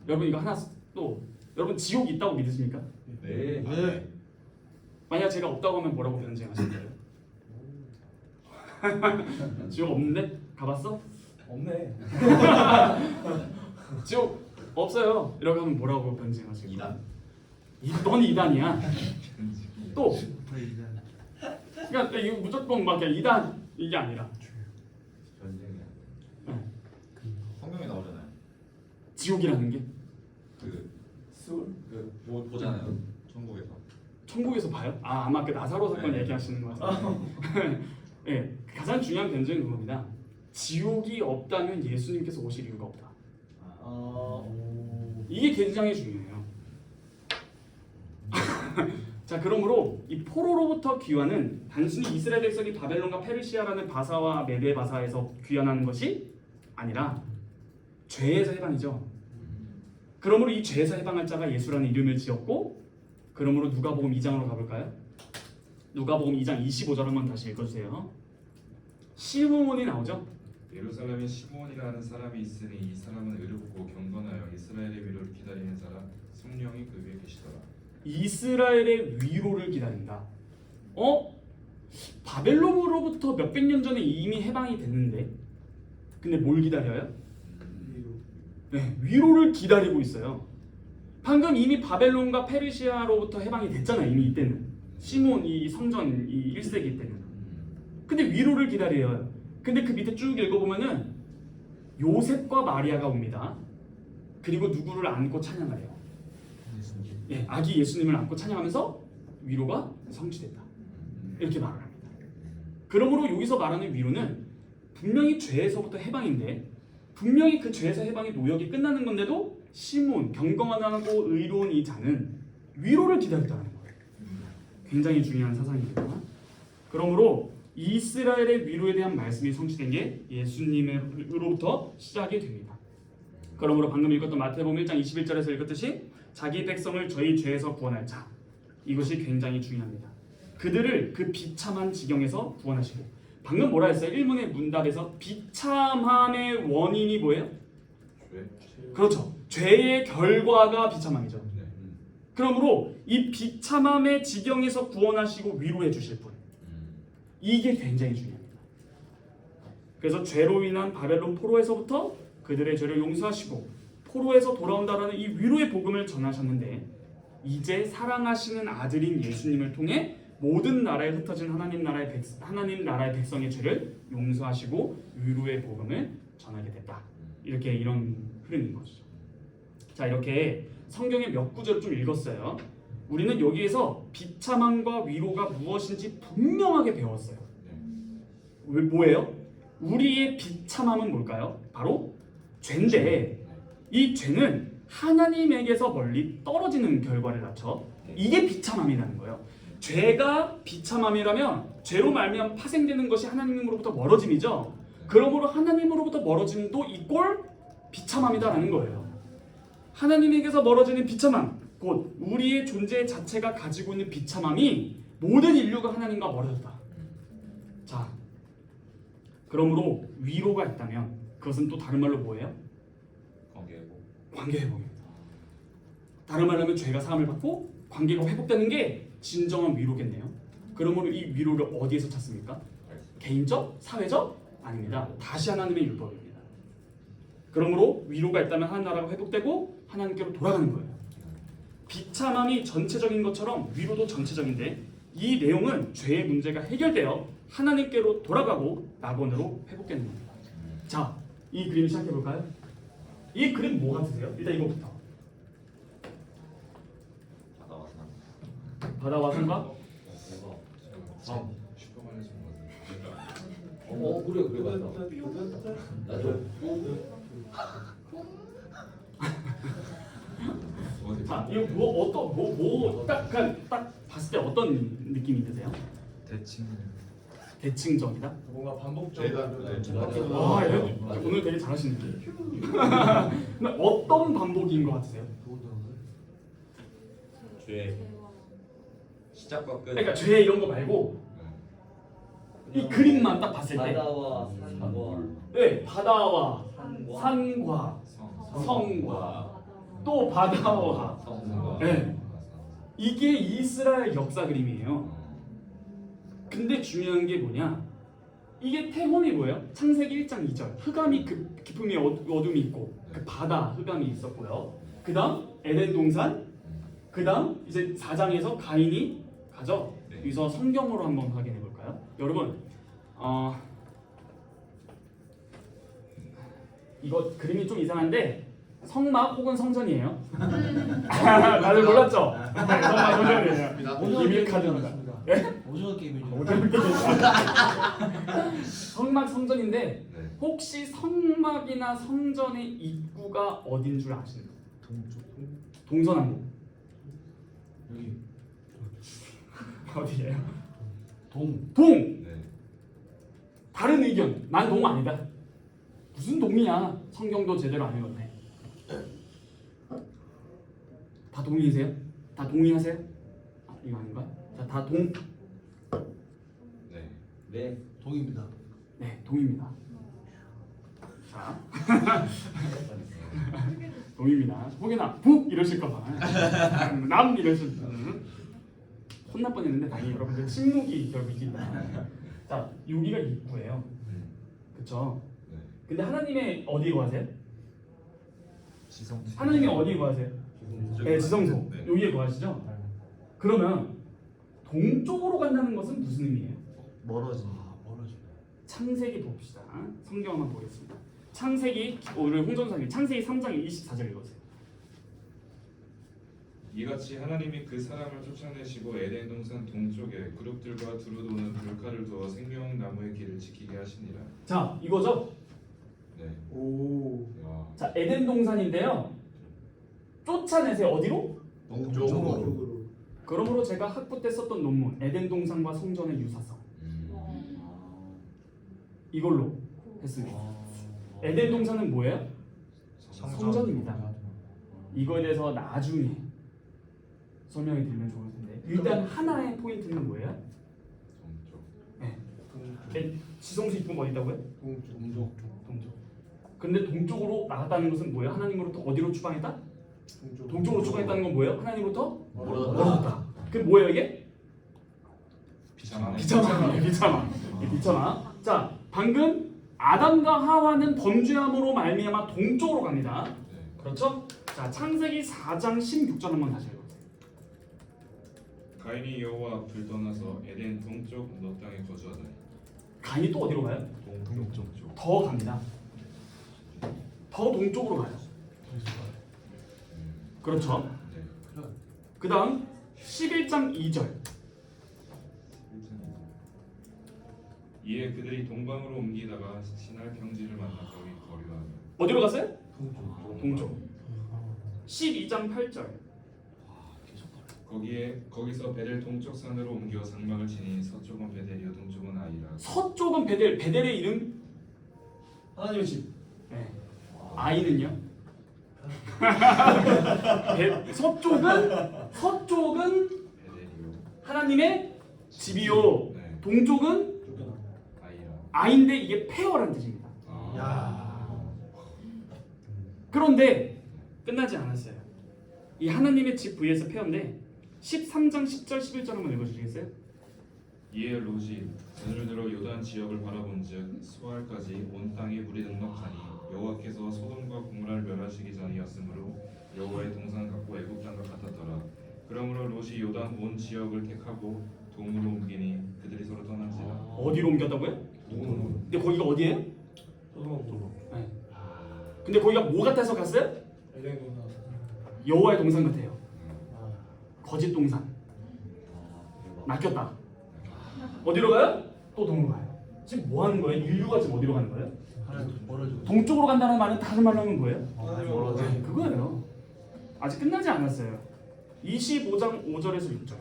여러분 이거 하나 또 여러분 지옥 있다고 믿으십니까? 네. 네. 만약 제가 없다고 하면 뭐라고 변증하실 거예요? 지옥 없는데? 가봤어? 없네. 지옥 없어요. 이러고 하면 뭐라고 변증하실 거예요? 넌 이단이야. 또 그러니까 이거 무조건 막 그냥 이단 이게 아니라 전쟁이야. 성경에 나오잖아요. 지옥이라는 게 뭐 보잖아요. 천국에서 봐요? 아 아마 그 나사로 사건 네. 얘기하시는 거 같아요. 네, 가장 중요한 변증은 그겁니다. 지옥이 없다면 예수님께서 오실 이유가 없다. 이게 굉장히 중요해요. 자, 그러므로 이 포로로부터 귀환은 단순히 이스라엘 백성이 바벨론과 페르시아라는 바사와 메데 바사에서 귀환하는 것이 아니라 죄에서 해방이죠. 그러므로 이 죄에서 해방할 자가 예수라는 이름을 지었고, 그러므로 누가복음 2장으로 가볼까요? 누가복음 2장 25절 한번 다시 읽어주세요. 시므온이 나오죠? 예루살렘에 시므온이라는 사람이 있으니 이 사람은 의롭고 경건하여 이스라엘의 위로를 기다리는 자라. 성령이 그 위에 계시더라. 이스라엘의 위로를 기다린다. 바벨론으로부터 몇백 년 전에 이미 해방이 됐는데, 근데 뭘 기다려요? 네, 위로를 기다리고 있어요. 방금 이미 바벨론과 페르시아로부터 해방이 됐잖아요. 이미 이때는 시몬 이 성전 이 1세기 때는. 근데 위로를 기다려요. 근데 그 밑에 쭉 읽어보면은 요셉과 마리아가 옵니다. 그리고 누구를 안고 찬양하래요? 예, 아기 예수님을 안고 찬양하면서 위로가 성취됐다. 이렇게 말을 합니다. 그러므로 여기서 말하는 위로는 분명히 죄에서부터 해방인데, 분명히 그 죄에서 해방이 노역이 끝나는 건데도 시몬, 경건하고 의로운 이 자는 위로를 기다렸다는 거예요. 굉장히 중요한 사상입니다. 그러므로 이스라엘의 위로에 대한 말씀이 성취된 게 예수님으로부터 시작이 됩니다. 그러므로 방금 읽었던 마태복음 1장 21절에서 읽었듯이 자기 백성을 저희 죄에서 구원할 자, 이것이 굉장히 중요합니다. 그들을 그 비참한 지경에서 구원하시고, 방금 뭐라 했어요? 1문의 문답에서 비참함의 원인이 뭐예요? 그렇죠. 죄의 결과가 비참함이죠. 그러므로 이 비참함의 지경에서 구원하시고 위로해 주실 분, 이게 굉장히 중요합니다. 그래서 죄로 인한 바벨론 포로에서부터 그들의 죄를 용서하시고 포로에서 돌아온다라는 이 위로의 복음을 전하셨는데, 이제 사랑하시는 아들인 예수님을 통해 모든 나라에 흩어진 하나님 나라의 백성의 죄를 용서하시고 위로의 복음을 전하게 됐다. 이렇게 이런 흐름인 것이죠. 자, 이렇게 성경의 몇 구절을 좀 읽었어요. 우리는 여기에서 비참함과 위로가 무엇인지 분명하게 배웠어요. 뭐예요? 우리의 비참함은 뭘까요? 바로 죄인데, 이 죄는 하나님에게서 멀리 떨어지는 결과를 낳죠. 이게 비참함이라는 거예요. 죄가 비참함이라면 죄로 말미암아 파생되는 것이 하나님으로부터 멀어짐이죠. 그러므로 하나님으로부터 멀어짐도 이꼴 비참함이다라는 거예요. 하나님에게서 멀어지는 비참함, 곧 우리의 존재 자체가 가지고 있는 비참함이 모든 인류가 하나님과 멀어졌다. 자, 그러므로 위로가 있다면 그것은 또 다른 말로 뭐예요? 관계 회복입니다. 다른 말로 하면 죄가 사함을 받고 관계가 회복되는 게 진정한 위로겠네요. 그러므로 이 위로를 어디에서 찾습니까? 개인적? 사회적? 아닙니다. 다시 하나님의 율법입니다. 그러므로 위로가 있다면 하나님 나라가 회복되고 하나님께로 돌아가는 거예요. 비참함이 전체적인 것처럼 위로도 전체적인데, 이 내용은 죄의 문제가 해결되어 하나님께로 돌아가고 낙원으로 회복되는 겁니다. 자, 이 그림 시작해 볼까요? 이 그림 뭐 같으세요? 일단 이거부터. 바다와 산과 슈퍼만에서 그래 맞다. 나도. 자, 이거 딱 봤을 때 어떤 느낌이 드세요? 대칭적이다? 뭔가 반복적으로 와, 오늘 되게 잘하시는 느낌. 근데 어떤 반복인 것 같으세요? 죄 시작과 끝. 그러니까 죄 이런 거 말고 이 그림만 딱 봤을 때, 바다와 산과 네, 바다와 산과 산과 성과 또 바다와, 네, 이게 이스라엘 역사 그림이에요. 근데 중요한 게 뭐냐? 이게 태혼이 뭐예요? 창세기 1장 2절. 흑암이 깊음이 어둠이 있고 그 바다 흑암이 있었고요. 그다음 에덴 동산. 그다음 이제 4장에서 가인이 가죠. 여기서 성경으로 한번 확인해 볼까요? 여러분, 이거 그림이 좀 이상한데 성막 혹은 성전이에요. 다들 몰랐죠? 성막 성전이에요. 비밀 카드입니다. 오징어 게임이죠. 성막 성전인데 혹시 성막이나 성전의 입구가 어딘 줄 아시나요? 동서남북. 여기 어디예요? 동. 동! 다른 의견. 난 동 아니다. 무슨 동이야? 성경도 제대로 안 읽었네. 다 동의세요? 다 동의하세요? 아, 이거 아닌가? 자, 다 동. 네. 동입니다. 네, 동입니다. 자, 동입니다. 혹여나 북 이러실까봐 남 이러실 혼날 뻔했는데 다행히 여러분들 침묵이 결국 이긴다. 자, 여기가 입구예요. 그렇죠? 근데 하나님의 어디에 거하세요? 하나님이 어디에 거하세요? 네, 지성소. 여기에 거하시죠? 그러면 동쪽으로 간다는 것은 무슨 의미예요? 멀어진. 창세기 봅시다. 성경 한번 보겠습니다. 창세기, 오늘 홍전사님 창세기 3장 24절 읽으세요. 이같이 하나님이 그 사람을 쫓아내시고 에덴 동산 동쪽에 그룹들과 두루 도는 돌칼을 두어 생명나무의 길을 지키게 하시니라. 자, 이거죠? 네. 오. 야. 자, 에덴 동산인데요. 쫓아내세요. 어디로? 동쪽으로. 그러므로 제가 학부 때 썼던 논문 에덴 동산과 성전의 유사성. 이걸로 했습니다. 에덴 동산은 뭐예요? 성전입니다. 이거에 대해서 나중에 설명해 드리면 좋을 텐데 일단 하나의 포인트는 뭐예요? 지성수 입금 어디 있다고요? 동쪽. 근데 동쪽으로 나갔다는 것은 뭐예요? 하나님으로부터 어디로 추방했다? 동쪽으로 추방했다는 건 뭐예요? 하나님으로부터 멀어졌다. 그럼 뭐예요 이게? 비참하네. 비참하. 자, 방금 아담과 하와는 범죄함으로 말미암아 동쪽으로 갑니다. 네. 그렇죠? 자, 창세기 4장 16절 한번 다시 읽어보세요. 가인이 여호와 앞을 떠나서 에덴 동쪽 너 땅에 거주하더니. 가인이 또 어디로 가요? 동쪽. 더 갑니다. 더 동쪽으로 가요. 그렇죠? 네. 그 다음 11장 2절. 이에 그들이 동방으로 옮기다가 신할 평지를 만나 거기 거류하며. 어디로 갔어요? 동쪽. 12장 8절. 거기서 베델 동쪽 산으로 옮겨 장막을 치니 서쪽은 베델이요 동쪽은 아이라. 서쪽은 베델. 베델의 이름? 하나님의 집. 네. 아이는요? 서쪽은 베델이요. 하나님의 집이요. 네. 동쪽은 아이라. 아인데 이게 폐허란 뜻입니다. 그런데 끝나지 않았어요. 이 하나님의 집 vs 폐허인데 13장 10절 11절 한번 읽어주시겠어요? 이에 롯이 눈을 들어 요단 지역을 바라본즉 수알까지 온 땅에 물이 넉넉하니 여호와께서 소돔과 고모라를 멸하시기 전이었으므로 여호와의 동산 같고 애굽 땅과 같았더라. 그러므로 롯이 요단 온 지역을 택하고 동으로 옮기니 그들이 서로 떠난지라. 어디로 옮겼다고요? 근데 거기가 어디예요? 소돔. 네. 근데 거기가 뭐 같아서 갔어요? 에덴 동산. 여호와의 동산 같아요. 거짓 동산. 낚였다. 어디로 가요? 또 동으로 가요. 지금 뭐 하는 거예요? 인류가 지금 어디로 가는 거예요? 동쪽으로 간다는 말은 다른 말로 하면 뭐예요? 네, 그거예요. 아직 끝나지 않았어요. 25장 5절에서 6절.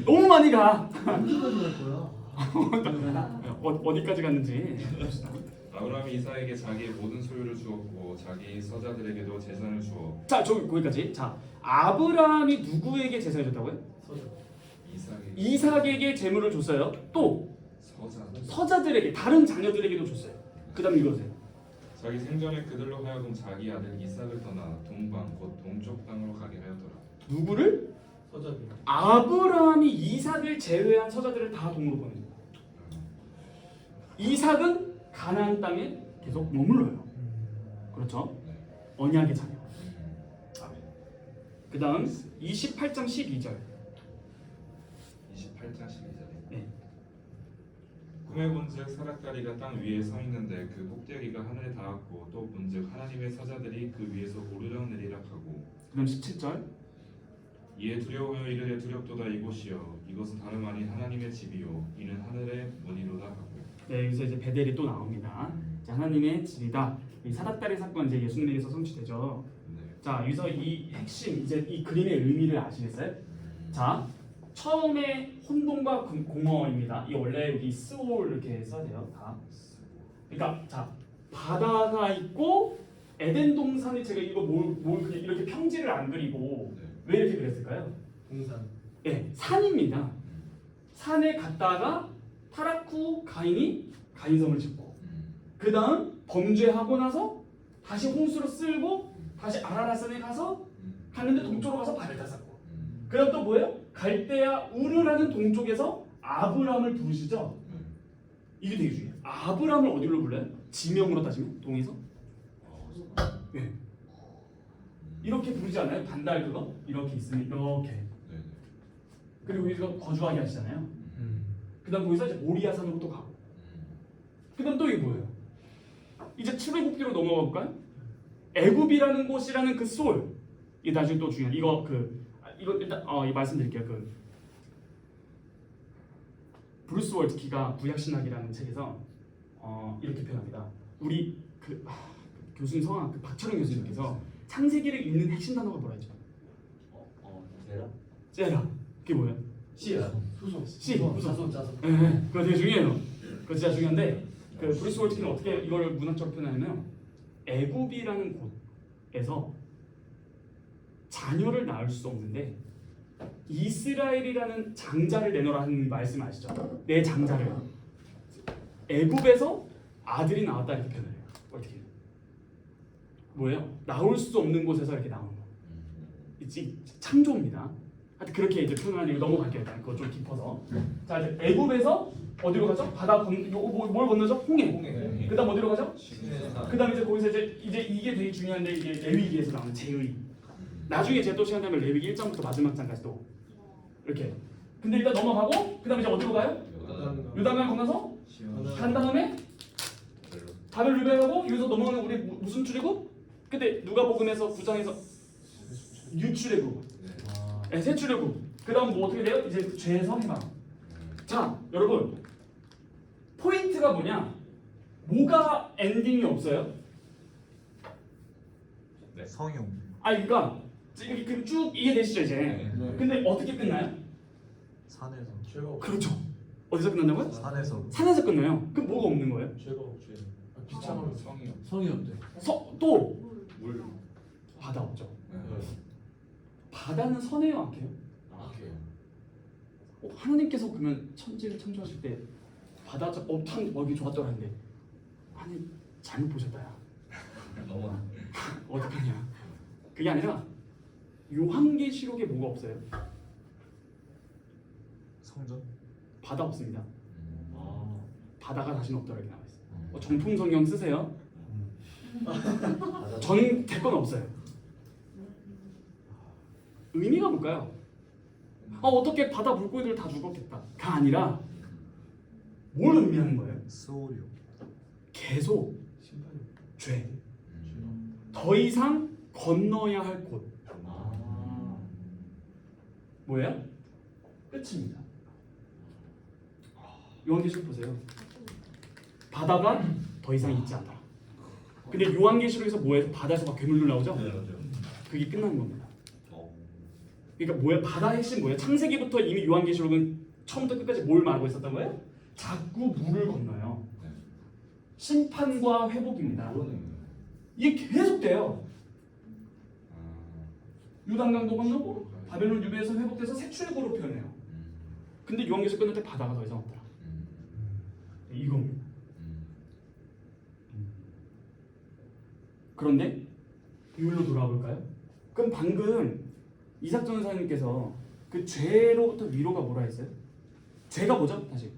너무 많이 가. 언제까지 갈 거야? 어디까지 갔는지 봅시다. 아브라함이 이삭에게 자기의 모든 소유를 주었고 자기 서자들에게도 재산을 주어. 자, 거기까지. 자, 아브라함이 누구에게 제사를 줬다고요? 이삭에게 재물을 줬어요. 또 서자들에게, 다른 자녀들에게도 줬어요. 그다음 읽어주세요. 자기 생전에 그들로 하여금 자기 아들 이삭을 떠나 동방 곧 동쪽 땅으로 가게 하였더라. 누구를? 서자비. 아브라함이 이삭을 제외한 서자들을 다 동으로 보낸 거예요. 이삭은 가나안 땅에 계속 머물러요. 그렇죠? 언약의 자녀. 그 다음 28장 12절. 28장 12절에 네. 꿈에 본즉 사닥다리가 땅 위에 서 있는데 그 꼭대기가 하늘에 닿았고 또 본즉 하나님의 사자들이 그 위에서 오르락내리락 하고. 그 다음 17절. 이에 두려워하여 이르되 두렵도다 이곳이여 이것은 다름 아닌 하나님의 집이요 이는 하늘의 문이로다 하고. 네, 여기서 이제 베델이 또 나옵니다. 이제 하나님의 집이다. 이 사닥다리 사건 이제 예수님에게서 성취되죠. 네. 자, 여기서 이 핵심, 이제 이 그림의 의미를 아시겠어요? 자, 처음에 혼돈과 공허입니다. 이 원래 여기 스올 이렇게 써야 돼요. 다. 그러니까 자, 바다가 있고 에덴 동산이, 제가 이거 뭘 그냥 이렇게 평지를 안 그리고 왜 이렇게 그랬을까요? 동산. 네, 산입니다. 산에 갔다가 타락 후 가인이 가인성을 짓고, 그 다음 범죄하고 나서 다시 홍수로 쓸고 다시 아라라산에 가서 갔는데 동쪽으로 가서 발을 닦았고, 그 다음 또 뭐예요? 갈대아 우르라는 동쪽에서 아브람을 부르시죠. 이게 되게 중요해요. 아브람을 어디로 불러요? 지명으로 따지면 동에서. 네. 이렇게 부르지 않아요? 반달 그거? 이렇게 있으면 이렇게. 그리고 여기서 거주하게 하시잖아요. 그 다음 거기서 이제 모리아산으로 또 가고, 그 다음 또 이게 뭐예요? 이제 출애굽기로 넘어가 볼까요? 애굽이라는 곳이라는 그 소울, 이게 나중에 또 중요한 이거 일단 이 말씀드릴게요. 브루스 월트키가 구약신학이라는 책에서 이렇게 표현합니다. 우리 교수님 성함 박철영 교수님께서 창세기를 읽는 핵심 단어가 뭐라 했죠? 세라. 그게 뭐예요? 씨야. 씨, 자손. 네, 그거 되게 중요해요. 그거 진짜 중요한데 그 브루스 월트키는 어떻게 이걸 문학적으로 표현하냐면 애굽이라는 곳에서 자녀를 낳을 수 없는데 이스라엘이라는 장자를 내놓으라 하는 말씀 아시죠? 내 장자를 애굽에서 아들이 나왔다 이렇게 표현을 해요. 어떻게 뭐예요? 나올 수 없는 곳에서 이렇게 나오는 거. 있지 창조입니다. 하여튼 그렇게 이제 표현하는 거 넘어갈게요. 일단 그거 좀 깊어서. 자 이제 애굽에서 어디로 가죠? 바다 뭘 건너죠? 홍해. 그다음 어디로 가죠? 그다음 이제 거기서 이제 이게 되게 중요한데 이게 레위기에서 나오는 제의. 나중에 제가 또 시간 되면 레위기 1장부터 마지막 장까지 또 이렇게. 근데 일단 넘어가고 그다음 이제 어디로 가요? 요단강 건너서 간 다음에 답을 유배하고 여기서 넘어가는 우리 무슨 출애굽? 근데 누가복음에서 9장에서 유출애굽, 네, 새 출애굽. 그다음 뭐 어떻게 돼요? 이제 죄에서 해방. 자, 여러분 포인트가 뭐냐? 뭐가 엔딩이 없어요? 성용. 그러니까 지금 쭉 이해되시죠 이제? 근데 어떻게 끝나요? 산에서. 죄가 없. 그렇죠. 어디서 끝난다고요? 산에서. 산에서 끝나요. 그럼 뭐가 없는 거예요? 죄가 없지. 비참하면 성이요. 성이 없대. 또 물. 바다 없죠. 네. 바다는 선해요, 악해요? 악해요. 하나님께서 그러면 천지를 창조하실 때 바다 참 이게 좋았더라는데 하나님 잘못 보셨다야. 너무 어떡하냐? 그게 아니라 요한계시록에 뭐가 없어요? 성전. 바다 없습니다. 아, 바다가 다시는 없다 이렇게 나와 있어요. 정품 성경 쓰세요. 전 대권 없어요. 의미가 뭘까요? 어떻게 바다 물고기들 다 죽었겠다가 아니라 뭘 의미하는 거예요? 스오리오. 계속 심판이. 죄. 더 이상 건너야 할 곳. 뭐예요? 끝입니다. 요한계시록 보세요. 바다가 더 이상 있지 않아. 근데 요한계시록에서 뭐예요? 바다에서 막 괴물들 나오죠? 그게 끝나는 겁니다. 그러니까 뭐예요? 바다의 핵심 뭐예요? 창세기부터 이미 요한계시록은 처음부터 끝까지 뭘 말하고 있었던 거예요? 자꾸 물을 건너요. 심판과 회복입니다. 이게 계속 돼요. 유단강도 건너고 바벨론 유배에서 회복돼서 새 출애굽으로 표현해요. 근데 요한계시록 끝날 때 바다가 더 이상 없더라. 이겁니다. 그런데 비율로 돌아와 볼까요? 그럼 방금 이삭 전사님께서 그 죄로부터 위로가 뭐라 했어요? 죄가 뭐죠? 다시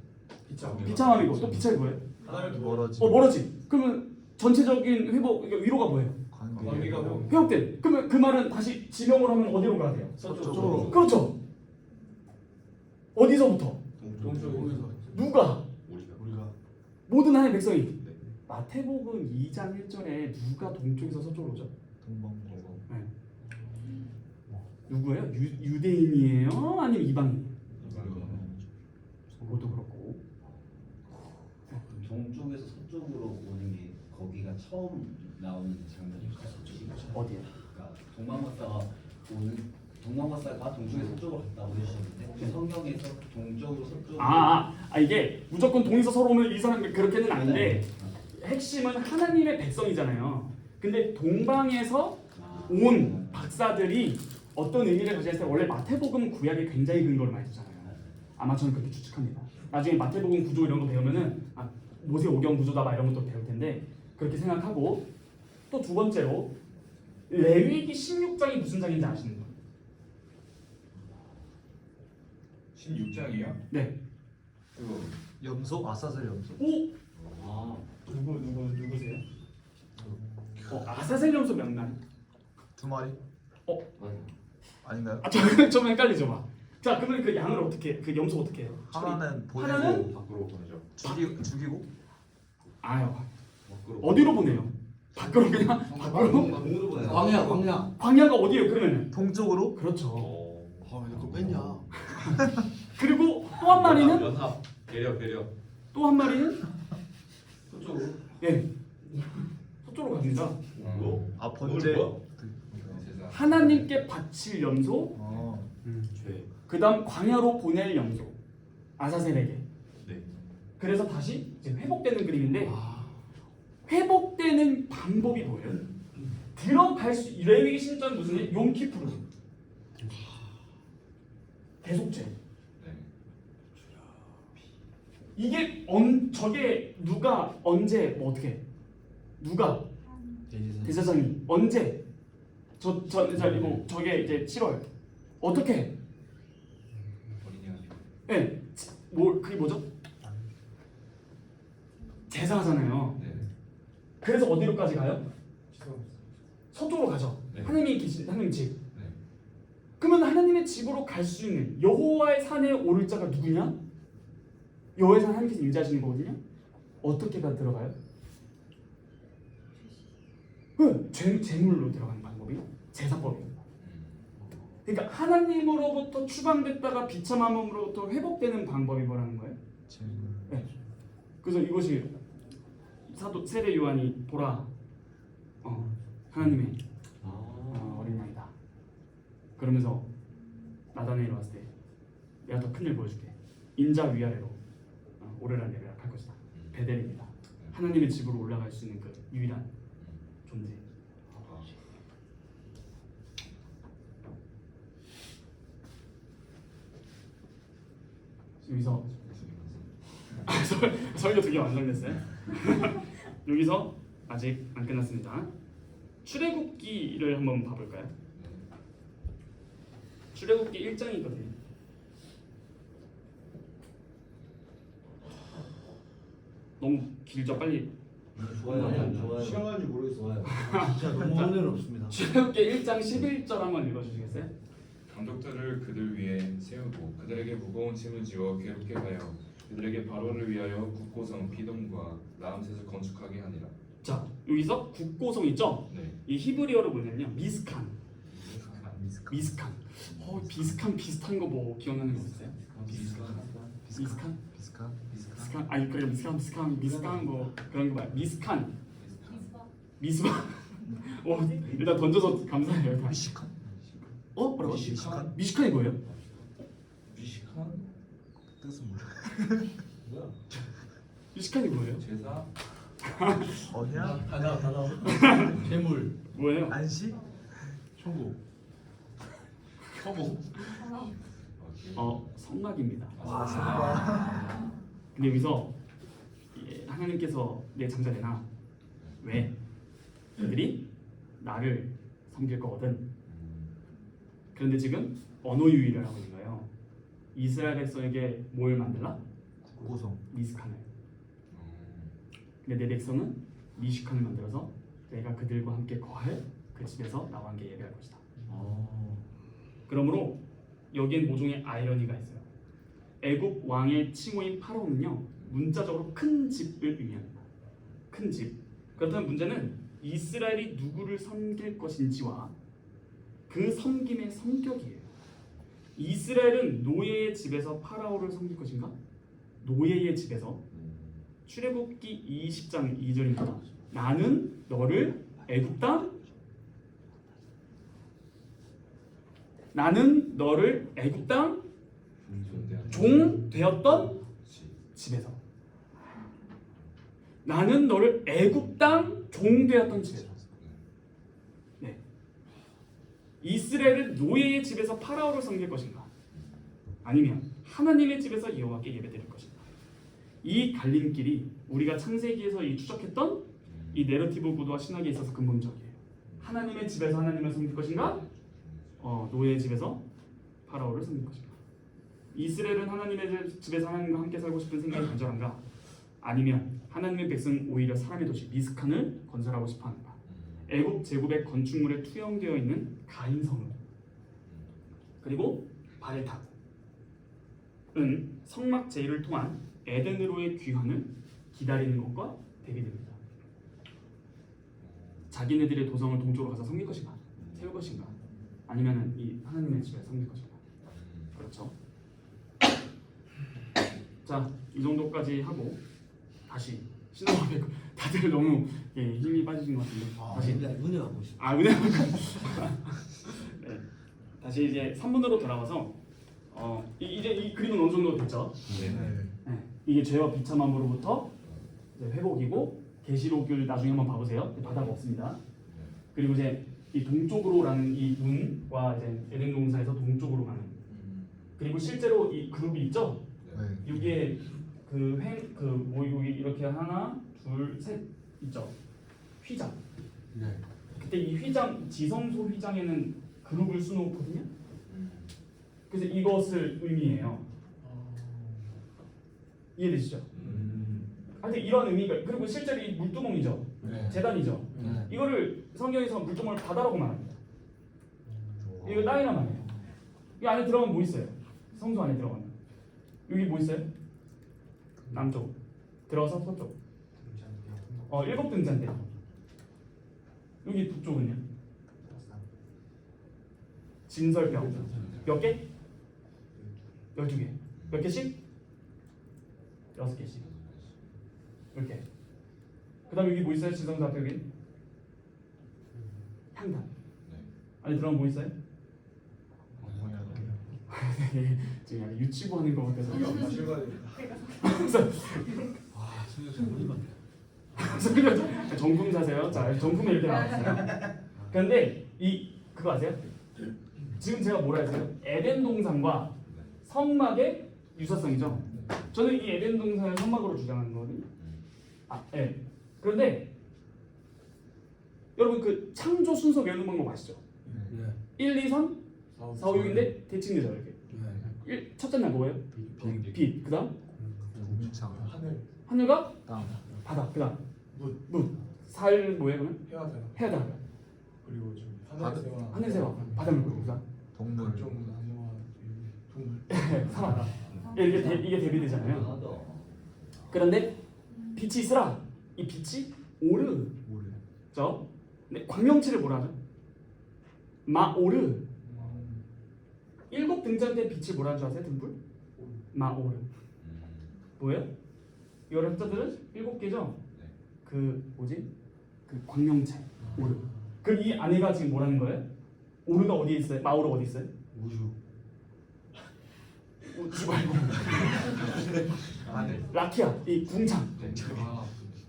비참함이고 또 비참이 뭐예요? 하나님도 멀어지. 멀어지. 그러면 전체적인 회복 그러니까 위로가 뭐예요? 관계가 뭐 회복된. 그러면 그 말은 다시 지명으로 하면 어디로 가야 돼요? 서쪽으로. 그렇죠. 어디서부터? 동쪽에서. 누가? 우리가. 모든 하나님의 백성이. 마태복음 2장 1절에 누가 동쪽에서 서쪽으로 오죠? 동방고. 누구예요? 유대인이에요? 아니면 이방인? 그것도 그렇고. 동쪽에서 서쪽으로 오는 게 거기가 처음 나오는 장면이죠. 어디요? 그러니까 동방박사가 동쪽에서 서쪽으로 갔다고 해주셨는데 성경에서 동쪽으로 서쪽으로 이게 무조건 동에서 서로 오면 이 사람 그렇게는 아닌데 핵심은 하나님의 백성이잖아요. 근데 동방에서 온 박사들이 어떤 의미를 가졌을 때 원래 마태복음 구약에 굉장히 근거를 많이 두잖아요. 아마 저는 그렇게 추측합니다. 나중에 마태복음 구조 이런 거 배우면은 모세 오경 구조다 막 이런 것도 배울 텐데 그렇게 생각하고 또 두 번째로 레위기 16장이 무슨 장인지 아시는 분? 16장이요? 네. 그거 염소. 아사셀 염소. 오! 누구세요? 아사셀 염소 몇 마리? 2마리. 아닌가요? 좀 헷갈리죠 막. 자 그러면 그 양을 어떻게 그 염소 어떻게 해요? 하나는 보내고 하나는? 밖으로 보내죠. 죽이고. 어디로 보내요? 밖으로 그냥 밖으로? 광야. 광야가 어디예요 그러면은? 동쪽으로. 그렇죠. 그거 뺐냐? 그리고 또 한 마리는 연합 배려 또 한 마리는 서쪽으로. 예 서쪽으로 갑니다. 번째. 하나님께 바칠 염소, 어. 그다음 광야로 보낼 염소 아사셀에게. 네. 그래서 다시 이제 회복되는 그림인데 회복되는 방법이 뭐예요? 들어갈 수 레위기 신전 무슨 일? 용키푸르 대속죄. 네. 이게 저게 누가 언제 뭐 어떻게 누가 대제사장이 언제 뭐 저게 이제 7월 어떻게 어린이 아니고. 예, 뭐 그게 뭐죠? 제사하잖아요. 네. 그래서 어디로까지 가요? 서쪽으로 가죠. 네. 하나님이 계신 하나님 집. 네. 그러면 하나님의 집으로 갈 수 있는 여호와의 산에 오를 자가 누구냐? 여호와의 산 하나님께서 임재하시는 거거든요. 어떻게 들어가요? 제물로 들어가는 방법이 제사법입니다. 그러니까 하나님으로부터 추방됐다가 비참한 몸으로부터 회복되는 방법이 뭐라는 거예요? 네. 그래서 이것이 사도 세례 요한이 보라, 하나님의 어린 양이다. 그러면서 나다나엘 왔을 때 내가 더 큰 일 보여줄게. 인자 위아래로 오르락 내리락 할 것이다. 베델입니다. 하나님의 집으로 올라갈 수 있는 그 유일한 존재. 여기서 설교 되게 완성됐어요. 여기서 아직 안 끝났습니다. 출애굽기를 한번 봐볼까요? 출애굽기 1장이거든요. 너무 길죠? 빨리. 좋아요. 시간 가는지 모르겠어. 진짜 너무 은혜는 없습니다. 출애굽기 1장 11절 한번 읽어주시겠어요? 감독들을 그들 위에 세우고 그들에게 무거운 짐을 지워 괴롭게 하여 그들에게 바로를 위하여 국고성 피돔과 라암셋을 건축하게 하니라. 자, 여기서 국고성 있죠? 네. 이 히브리어로 보면요 미스칸. 비스칸 비슷한 거 뭐 기억나는 거 있어요? 미스칸? 아니 그래 미스칸 뭐 그런 거 봐요. 미스칸. 미스바. 일단 던져서 감사해요. 미시칸? 뭐라고? 미시칸? 미시칸이 뭐예요? 미시칸? 뜻은 뭐야? 미시칸이 뭐예요? 제사? 어냐? 다 나와. 재물, 뭐예요? 안시? 천국, 서복. 성막입니다. 와 성과. 근데 여기서 하나님께서 내 장자 내놔. 왜? 그들이 나를 섬길 거거든. 그런데 지금 언어 유희를 하고 있는 거예요. 이스라엘 백성에게 뭘 만들라? 고성. 미스칸을. 근데 내 백성은 미시칸을 만들어서 내가 그들과 함께 거할 그 집에서 나와 함께 예배할 것이다. 그러므로 여기엔 모종의 아이러니가 있어요. 애굽 왕의 칭호인 파라오는요 문자적으로 큰 집을 의미합니다. 큰 집. 그렇다면 문제는 이스라엘이 누구를 섬길 것인지와 그 섬김의 성격이에요. 이스라엘은 노예의 집에서 파라오를 섬길 것인가? 노예의 집에서. 출애굽기 20장 2절입니다. 나는 너를 애굽 땅 종 되었던 집에서. 나는 너를 애굽 땅 종 되었던 집에서. 네. 이스라엘은 노예의 집에서 파라오를 섬길 것인가? 아니면 하나님의 집에서 여호와께 예배드릴 것인가? 이 갈림길이 우리가 창세기에서 이 추적했던 이 내러티브 구도와 신학에 있어서 근본적이에요. 하나님의 집에서 하나님을 섬길 것인가? 노예의 집에서 파라오를 섬길 것인가? 이스라엘은 하나님의 집에서 하나님과 함께 살고 싶은 생각이 간절한가? 아니면 하나님의 백성 오히려 사람의 도시 미스칸을 건설하고 싶어하는가? 애굽 제국의 건축물에 투영되어 있는 가인성을 그리고 바레탑은 성막 제의를 통한 에덴으로의 귀환을 기다리는 것과 대비됩니다. 자기네들의 도성을 동쪽으로 가서 섬길 것인가? 세울 것인가? 아니면 이 하나님의 집에 섬길 것인가? 그렇죠. 자, 이 정도까지 하고 다시 신앙고백. 다들 너무 힘이 빠지신 것 같은데 다시 은혜 하고 있어. 은혜. 네. 다시 이제 3분으로 돌아와서 이제 이 그림은 어느 정도 됐죠? 네. 네. 이게 죄와 비참함으로부터 이제 회복이고 계시록을 나중에 한번 봐보세요. 바다가 없습니다. 그리고 이제 이 동쪽으로라는 이 문과 이제 에덴 동산에서 동쪽으로 가는 그리고 실제로 이 그룹이 있죠. 네. 여기에 그뭐 여기 이렇게 하나 둘 셋 있죠. 휘장. 네. 그때 이 휘장 지성소 휘장에는 그룹을 수놓거든요. 그래서 이것을 의미해요. 이해되시죠? 하여튼 이런 의미가 그리고 실제로 이 물두멍이죠. 네. 재단이죠. 네. 이거를 성경에서 물두멍을 바다라고 말합니다. 이거 땅이란 말이에요. 이 안에 들어가면 뭐 있어요? 성소 안에 들어가면 여기 뭐 있어요? 남쪽 들어가서 서쪽. 7 등잔대. 여기 북쪽은요? 진설병 몇 개? 12개. 몇 개씩? 6개씩. 이렇게. 그 다음에 여기 뭐 있어요? 지성소 앞에 여기? 향단. 안에 들어가면 뭐 있어요? 지금 약간 유치부 하는 것 같아서. 아, 수요 잘못 정품 사세요. 자, 정품에 이렇게 나왔어요. 그런데 이 그거 아세요? 지금 제가 뭐라 했어요? 에덴 동산과 성막의 유사성이죠. 저는 이 에덴 동산을 성막으로 주장하는 거거든요. 아, 네. 그런데 여러분 그 창조 순서 외우는 방법 아시죠? 네. 1, 2, 3, 4, 5, 6인데 대칭되죠 이렇게. 네. 첫째 날 뭐예요? 빛. 그다음 동창. 하늘 하늘과 땅. 바다. 그다음 문. 살 뭐예요 그러면? 해야 되나? 해야다. 그리고 좀 바다- 하늘새와 바닷물 그다음 동물. 좀 나무와 동물. 사마다. 이게 대비되잖아요. 그런데 빛이 있으라. 이 빛이 오르. 죠? 근데 광명체를 뭐라 하죠? 마오르. 7 등잔대 빛이 뭐라는 줄 아세요? 등불? 마오르. 뭐예요? 이 합자들은 7개죠? 그 뭐지? 그 광명체 오르. 그럼 이 안에가 지금 뭐라는 거예요? 오르가 어디에 있어요? 마오르 어디 있어요? 우주. 우주 말고 라키아 이 궁창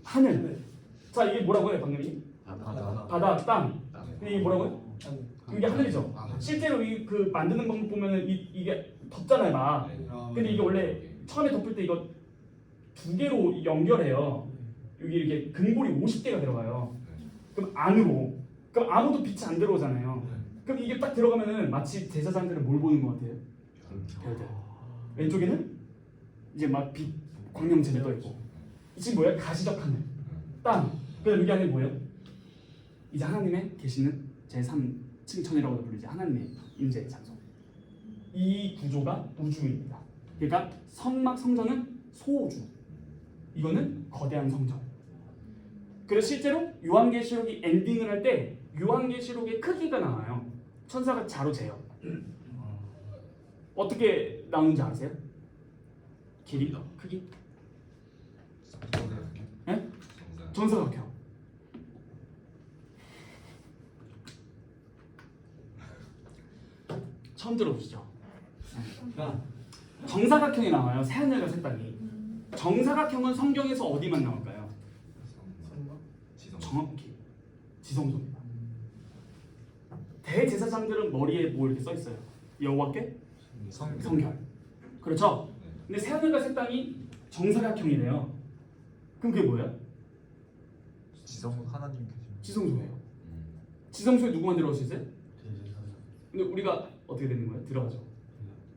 하늘. 자 이게 뭐라고 해요 방금이? 바다 땅. 근데 이게 뭐라고요? 이게 하늘이죠. 실제로 이 그 만드는 방법 보면은 이게 덮잖아요 막. 근데 이게 원래 처음에 덮을 때 이거 2개로 연결해요. 여기 이렇게 근골이 50개가 들어가요. 그럼 안으로. 그럼 아무도 빛이 안 들어오잖아요. 그럼 이게 딱 들어가면은 마치 제사장들은 뭘 보는 것 같아요? 별들. 왼쪽에는 이제 막 빛 광명체가 떠 있고. 이 지금 뭐야? 가시적 하늘. 땅. 그다음 여기 안에 뭐예요? 이제 하나님의 계시는 제3층천이라고도 부르지 하나님의 임재 장소. 이 구조가 우주입니다. 그러니까 성막 성전은 소우주. 이거는 거대한 성전. 그래서 실제로 요한계시록이 엔딩을 할 때 요한계시록의 크기가 나와요. 천사가 자로 재요. 어떻게 나오는지 아세요? 길이? 크기? 네? 정사각형. 처음 들어보시죠? 그러니까 정사각형이 나와요. 새하늘과 새 땅이. 정사각형은 성경에서 어디만 나올까요? 정확히 지성소입니다. 대제사장들은 머리에 뭐 이렇게 써 있어요? 여호와께 성결. 그렇죠? 근데 새하늘과 새 땅이 정사각형이래요. 그럼 그게 뭐예요? 지성 하나님 계신. 지성소예요. 지성소에 누구만 들어갈 수 있어요? 근데 우리가 어떻게 되는 거예요? 들어가죠.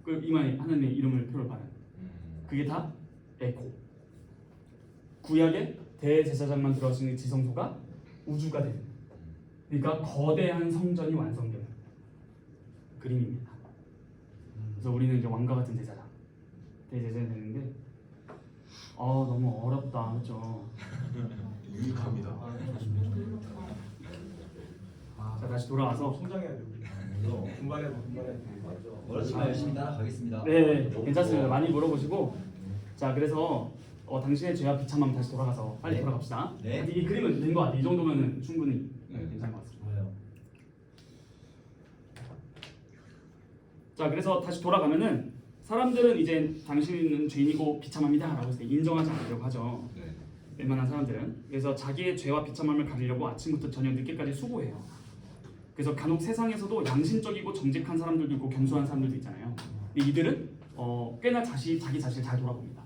그 이만희 하나님의 이름을 표를 받는. 그게 다 에코. 구약의 대제사장만 들어갈 수 있는 지성소가 우주가 되는. 그러니까 거대한 성전이 완성되는 그림입니다. 그래서 우리는 이제 왕과 같은 제사장, 대제사장이 되는데, 너무 어렵다, 그렇죠? 유익합니다. 자 다시 돌아와서. 성장해야 돼. 분발해 봐. 멀었지만 열심히 따라가겠습니다. 네, 괜찮습니다. 많이 물어보시고. 자, 그래서 당신의 죄와 비참함 다시 돌아가서 빨리 네. 돌아갑시다. 네. 이 그림은 된 것 같아요. 이 정도면은 충분히 괜찮은 것 같습니다. 좋아요. 자, 그래서 다시 돌아가면은 사람들은 이제 당신은 죄인이고 비참합니다라고 해서 인정하지 않으려고 하죠. 네. 웬만한 사람들은. 그래서 자기의 죄와 비참함을 가리려고 아침부터 저녁 늦게까지 수고해요. 그래서 간혹 세상에서도 양심적이고 정직한 사람들도 있고 겸손한 사람들도 있잖아요. 근데 이들은 꽤나 자기 자신을 잘 돌아봅니다.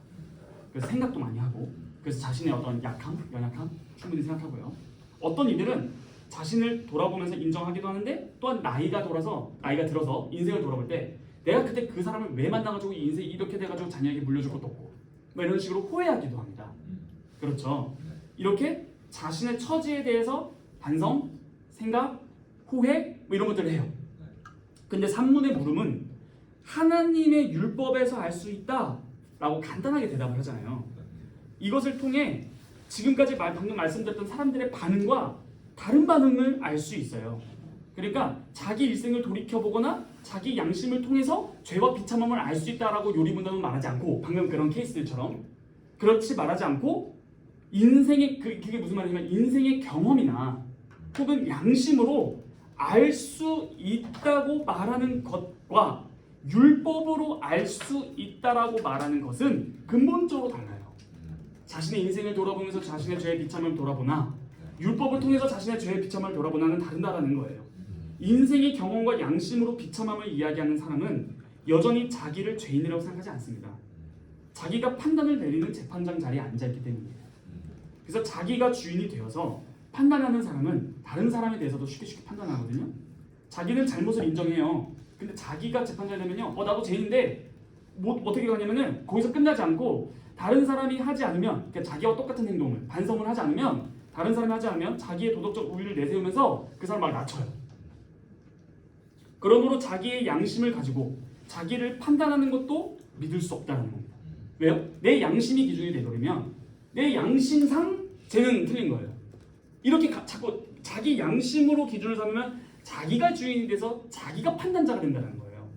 그래서 생각도 많이 하고, 그래서 자신의 어떤 약함, 연약함 충분히 생각하고요. 어떤 이들은 자신을 돌아보면서 인정하기도 하는데 또한 나이가 들어서 인생을 돌아볼 때 내가 그때 그 사람을 왜 만나가지고 이 인생이 이렇게 돼가지고 자녀에게 물려줄 것도 없고 뭐 이런 식으로 후회하기도 합니다. 그렇죠. 이렇게 자신의 처지에 대해서 반성, 생각, 후회 뭐 이런 것들을 해요. 근데 산문의 물음은 하나님의 율법에서 알 수 있다라고 간단하게 대답을 하잖아요. 이것을 통해 지금까지 방금 말씀드렸던 사람들의 반응과 다른 반응을 알 수 있어요. 그러니까 자기 일생을 돌이켜보거나 자기 양심을 통해서 죄와 비참함을 알 수 있다라고 요리문답은 말하지 않고 방금 그런 케이스들처럼 그렇지 말하지 않고 인생의 그게 무슨 말이냐면 인생의 경험이나 혹은 양심으로 알 수 있다고 말하는 것과 율법으로 알 수 있다라고 말하는 것은 근본적으로 달라요. 자신의 인생을 돌아보면서 자신의 죄의 비참함을 돌아보나 율법을 통해서 자신의 죄의 비참함을 돌아보나는 다르다라는 거예요. 인생의 경험과 양심으로 비참함을 이야기하는 사람은 여전히 자기를 죄인이라고 생각하지 않습니다. 자기가 판단을 내리는 재판장 자리에 앉아있기 때문이에요. 그래서 자기가 주인이 되어서 판단하는 사람은 다른 사람에 대해서도 쉽게 판단하거든요. 자기는 잘못을 인정해요. 근데 자기가 재판장이 되면요, 나도 죄인인데 뭐 어떻게 가냐면은 거기서 끝나지 않고 다른 사람이 하지 않으면, 그러니까 자기와 똑같은 행동을 반성을 하지 않으면, 다른 사람이 하지 않으면 자기의 도덕적 우위를 내세우면서 그 사람을 막 낮춰요. 그러므로 자기의 양심을 가지고 자기를 판단하는 것도 믿을 수 없다는 겁니다. 왜요? 내 양심이 기준이 되버리면 내 양심상 쟤는 틀린 거예요. 이렇게 자꾸 자기 양심으로 기준을 삼으면 자기가 주인이 돼서 자기가 판단자가 된다는 거예요.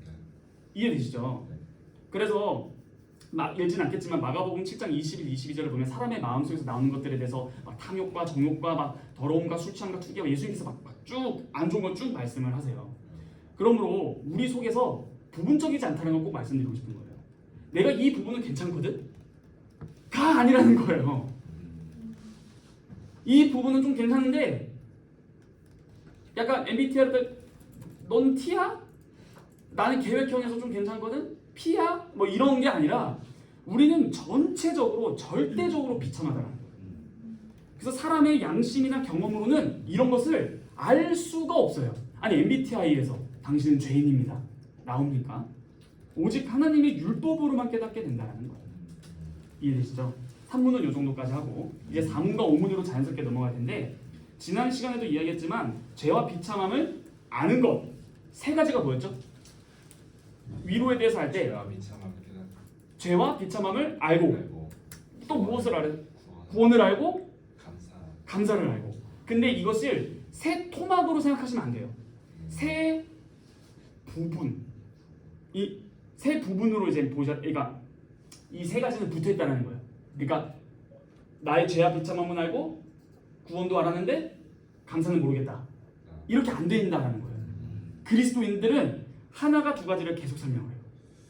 이해되시죠? 그래서 읽진 않겠지만 마가복음 7장 21, 22절을 보면 사람의 마음속에서 나오는 것들에 대해서 막 탐욕과 정욕과 막 더러움과 술 취함과 투기와 예수님께서 막 쭉 안 좋은 걸 쭉 말씀을 하세요. 그러므로 우리 속에서 부분적이지 않다는 걸 꼭 말씀드리고 싶은 거예요. 내가 이 부분은 괜찮거든? 가 아니라는 거예요. 이 부분은 좀 괜찮은데 약간 MBTI를 때 넌 T야? 나는 계획형에서 좀 괜찮거든? P야? 뭐 이런 게 아니라 우리는 전체적으로 절대적으로 비참하다는 거예요. 그래서 사람의 양심이나 경험으로는 이런 것을 알 수가 없어요. 아니 MBTI에서 당신은 죄인입니다 나옵니까? 오직 하나님의 율법으로만 깨닫게 된다는 거예요. 이해되시죠? 3문은 이 정도까지 하고 이제 4문과 5문으로 자연스럽게 넘어갈 텐데, 지난 시간에도 이야기했지만 죄와 비참함을 아는 것 세 가지가 뭐였죠? 위로에 대해서 할 때 죄와 비참함을 깨닫고 죄와 비참함을 알고 알고 또 무엇을 알아요? 구원, 구원을 알고 감사. 감사를 알고. 근데 이것을 세 토막으로 생각하시면 안 돼요. 세 부분, 이 세 부분으로 이제 그러니까 이 세 가지는 붙어 있다는 거예요. 그러니까 나의 죄와 비참함은 알고 구원도 알았는데 감사는 모르겠다. 이렇게 안 된다는 거예요. 그리스도인들은 하나가 두 가지를 계속 설명해요.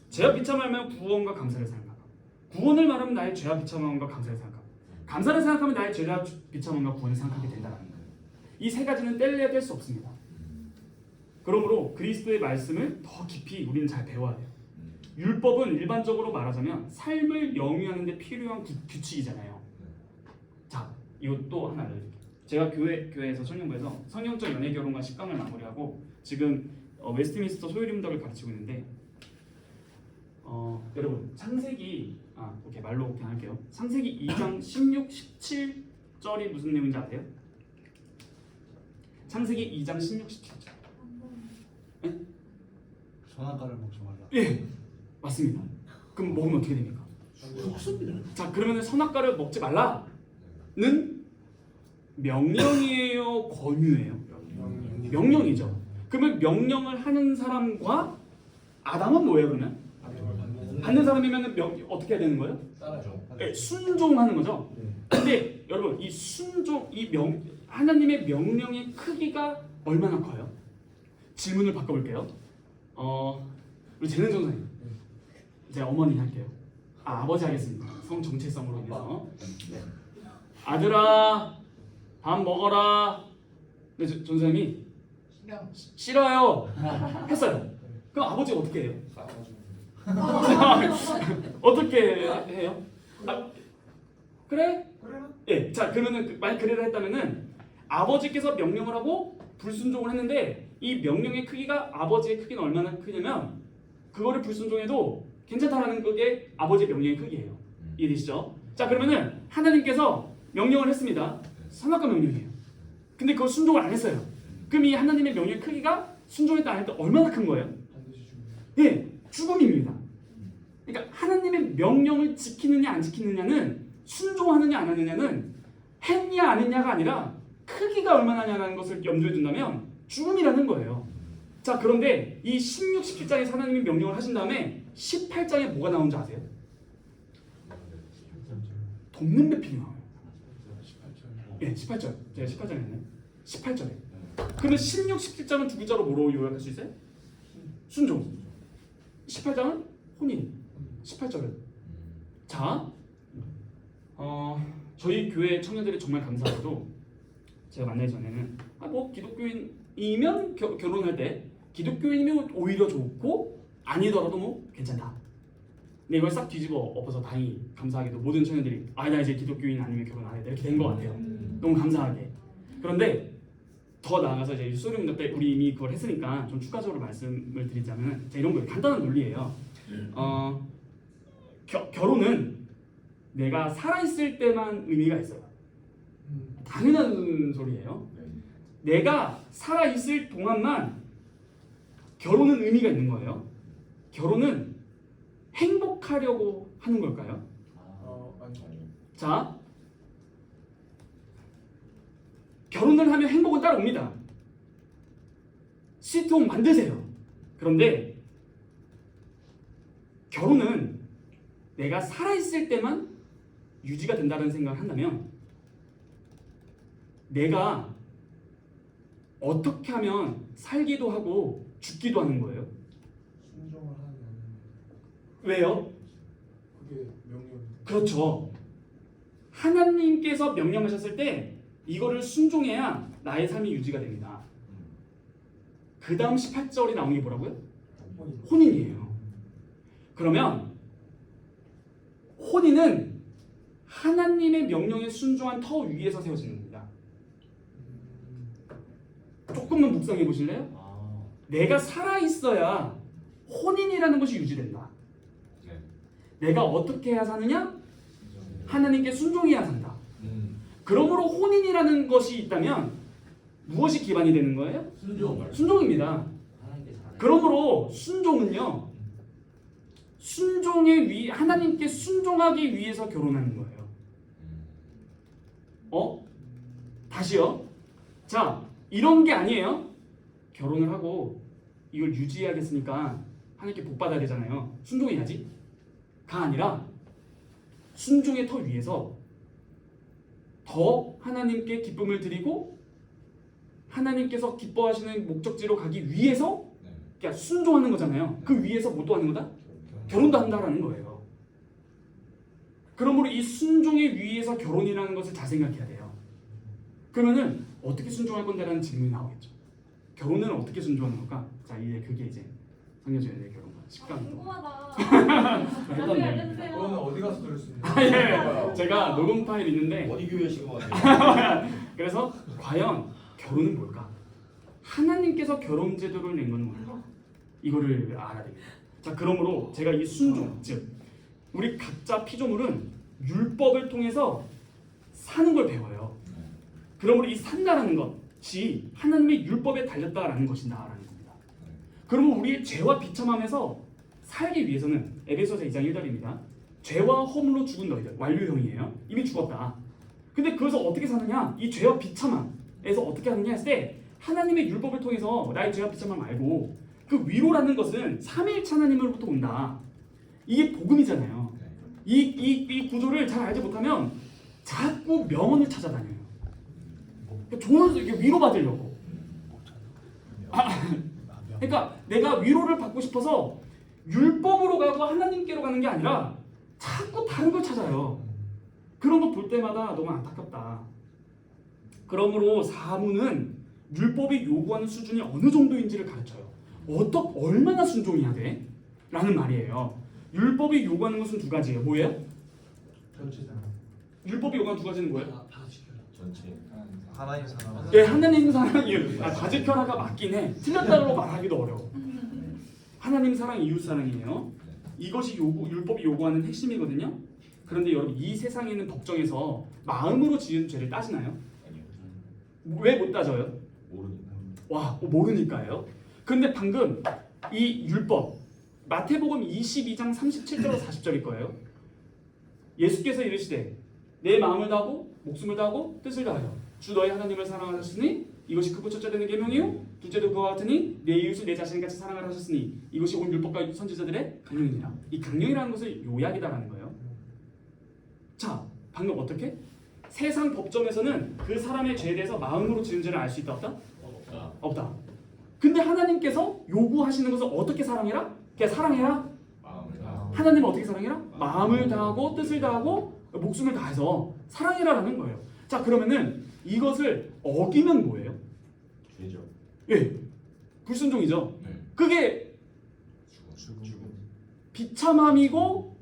죄와 비참함을 하면 구원과 감사를 생각하고, 구원을 말하면 나의 죄와 비참함과 감사를 생각하고, 감사를 생각하면 나의 죄와 비참함과 구원을 생각하게 된다는 거예요. 이 세 가지는 뗄래야 뗄 수 없습니다. 그러므로 그리스도의 말씀을 더 깊이 우리는 잘 배워야 돼요. 율법은 일반적으로 말하자면 삶을 영위하는 데 필요한 규칙이잖아요. 자, 이것도 하나 알려드릴게요. 제가 교회에서 청년부에서 성경적 연애 결혼과 10강을 마무리하고 지금 웨스트민스터 소유림덕을 가르치고 있는데, 여러분 창세기 오케이 말로 그냥 할게요. 창세기 2장 16, 17절이 무슨 내용인지 아세요? 창세기 2장 16, 17절. 네? 선악과를 먹지 말라. 예, 맞습니다. 그럼 먹으면 어떻게 됩니까? 죽습니다. 자, 그러면 선악과를 먹지 말라는 명령이에요, 권유예요? 명령이죠. 그러면 명령을 하는 사람과 아담은 뭐예요? 그러면 받는 사람이면 어떻게 해야 되는 거예요? 따라줘. 네, 순종하는 거죠. 근데 여러분 이 순종, 하나님의 명령의 크기가 얼마나 커요? 질문을 바꿔볼게요. 우리 재능 전사님, 제가 어머니 할게요. 아버지 하겠습니다. 성 정체성으로 인해서. 네. 아들아, 밥 먹어라. 근데 전사님이 싫어요. 했어요. 그럼 아버지가 어떻게 해요? 어떻게 해요? 그래? 예. 자, 그러면은 만약 그래라 했다면은 아버지께서 명령을 하고 불순종을 했는데 이 명령의 크기가 아버지의 크기는 얼마나 크냐면 그거를 불순종해도 괜찮다라는 그게 아버지의 명령의 크기예요. 이해되시죠? 자, 그러면은 하나님께서 명령을 했습니다. 선악과 명령이에요. 근데 그걸 순종을 안 했어요. 그럼 이 하나님의 명령의 크기가 순종했다 안 했다 얼마나 큰 거예요? 반드시 죽는. 예, 죽음입니다. 그러니까 하나님의 명령을 지키느냐 안 지키느냐는 순종하느냐 안 하느냐는 했냐 안 했냐가 아니라 크기가 얼마나냐는 것을 염두에 둔다면 죽음이라는 거예요. 자, 그런데 이 16, 17장에서 하나님이 명령을 하신 다음에 18장에 뭐가 나오는지 아세요? 돕는 배필이 나와요. 18절. 예, 18절. 제가 18장 했네. 18절에. 그러면 16, 17장은 두 글자로 뭐로 요약할 수 있어요? 순종. 18장은 혼인. 18절은. 자, 저희 교회 청년들이 정말 감사하게도 제가 만나기 전에는 뭐 기독교인이면 결혼할 때 기독교인이면 오히려 좋고 아니더라도 뭐 괜찮다. 근데 이걸 싹 뒤집어 엎어서 다행히 감사하게도 모든 청년들이 나 이제 기독교인 아니면 결혼 안 해 이렇게 된 것 같아요. 너무 감사하게. 그런데 더 나아가서 이제 소리문답 때 우리 이미 그걸 했으니까 좀 추가적으로 말씀을 드리자면 이런 거예요. 간단한 논리예요. 결혼은 내가 살아있을 때만 의미가 있어요. 당연한 소리예요. 내가 살아있을 동안만 결혼은 의미가 있는 거예요. 결혼은 행복하려고 하는 걸까요? 아니. 자, 결혼을 하면 행복은 따라옵니다. 스위트홈 만드세요. 그런데 결혼은 내가 살아있을 때만 유지가 된다는 생각을 한다면 내가 어떻게 하면 살기도 하고 죽기도 하는 거예요. 순종을 하지 않는. 왜요? 그게 명령. 그렇죠. 하나님께서 명령하셨을 때 이거를 순종해야 나의 삶이 유지가 됩니다. 그 다음 18절이 나오는 게 뭐라고요? 혼인이에요. 그러면 혼인은 하나님의 명령에 순종한 터 위에서 세워지는 겁니다. 조금만 묵상해 보실래요? 내가 살아있어야 혼인이라는 것이 유지된다. 내가 어떻게 해야 사느냐? 하나님께 순종해야 산다. 그러므로 혼인이라는 것이 있다면 무엇이 기반이 되는 거예요? 순종입니다. 그러므로 순종은요, 하나님께 순종하기 위해서 결혼하는 거예요. 다시요. 자, 이런 게 아니에요. 결혼을 하고 이걸 유지해야겠으니까 하나님께 복 받아야 되잖아요. 순종해야지. 가 아니라 순종의 터 위에서 더 하나님께 기쁨을 드리고 하나님께서 기뻐하시는 목적지로 가기 위해서 그러니까 순종하는 거잖아요. 그 위에서 뭐 또 하는 거다? 결혼도 한다라는 거예요. 그러므로 이 순종의 위에서 결혼이라는 것을 잘 생각해야 돼요. 그러면은 어떻게 순종할 건데라는 질문이 나오겠죠. 결혼은 어떻게 순종하는 걸까? 자, 이제 그게 이제 성녀주의 결혼과 식감. 궁금하다. 나중에 알려주세요. 그거는 어디 가서 들을 수 있는? 예, 제가 녹음 파일 있는데 어디 교회신 것 같아요. 그래서 과연 결혼은 뭘까? 하나님께서 결혼 제도를 낸 건 뭘까? 이거를 알아야 됩니다. 자, 그러므로 제가 이 순종, 즉 우리 각자 피조물은 율법을 통해서 사는 걸 배워요. 그러므로 이 산다라는 것이 하나님의 율법에 달렸다라는 것이다라는 겁니다. 그러면 우리의 죄와 비참함에서 살기 위해서는 에베소서 2장 1절입니다. 죄와 허물로 죽은 너희들, 완료형이에요. 이미 죽었다. 근데 그래서 어떻게 사느냐? 이 죄와 비참함에서 어떻게 하느냐 했을 때 하나님의 율법을 통해서 나의 죄와 비참함을 알고 그 위로라는 것은 삼위일체 하나님으로부터 온다. 이게 복음이잖아요. 이 구조를 잘 알지 못하면 자꾸 명언을 찾아다녀요. 좋은 이렇게 위로받으려고. 그러니까 내가 위로를 받고 싶어서 율법으로 가고 하나님께로 가는 게 아니라 자꾸 다른 걸 찾아요. 그런 거 볼 때마다 너무 안타깝다. 그러므로 사문은 율법이 요구하는 수준이 어느 정도인지를 가르쳐요. 얼마나 순종해야 돼? 라는 말이에요. 율법이 요구하는 것은 두 가지예요. 뭐예요? 전체잖아. 율법이 요구하는 두 가지는 뭐예요? 다 지켜라. 전체. 하나님 사랑. 예, 하나님 사랑이 다 지켜라가 맞긴 해. 틀렸다고 말하기도 어려워. 하나님 사랑, 이웃 사랑이에요. 이것이 율법이 요구하는 핵심이거든요. 그런데 여러분 이 세상에 있는 법정에서 마음으로 지은 죄를 따지나요? 아니요. 왜 못 따져요? 모르니까. 와, 모르니까요. 그런데 방금 이 율법 마태복음 22장 37절로 40절일 거예요. 예수께서 이르시되 내 마음을 다하고 목숨을 다하고 뜻을 다하여 주 너희 하나님을 사랑하셨으니 이것이 크고 첫째 되는 계명이요 둘째도 그와 같으니 내 이웃을 내 자신같이 사랑하라 하셨으니 이것이 온 율법과 선지자들의 강령이니라. 이 강령이라는 것을 요약이다라는 거예요. 자, 방금 어떻게? 세상 법정에서는 그 사람의 죄에 대해서 마음으로 지은 죄를 알 수 있다 없다? 없다. 근데 하나님께서 요구하시는 것은 어떻게 사랑해라? 그냥 사랑해라. 마음을 다. 하나님은 어떻게 사랑해라? 마음을 다하고 뜻을 다하고 목숨을 다해서 사랑해라라는 거예요. 자, 그러면은 이것을 어기면 뭐예요? 죄죠. 예, 불순종이죠. 네. 그게 죽음. 비참함이고,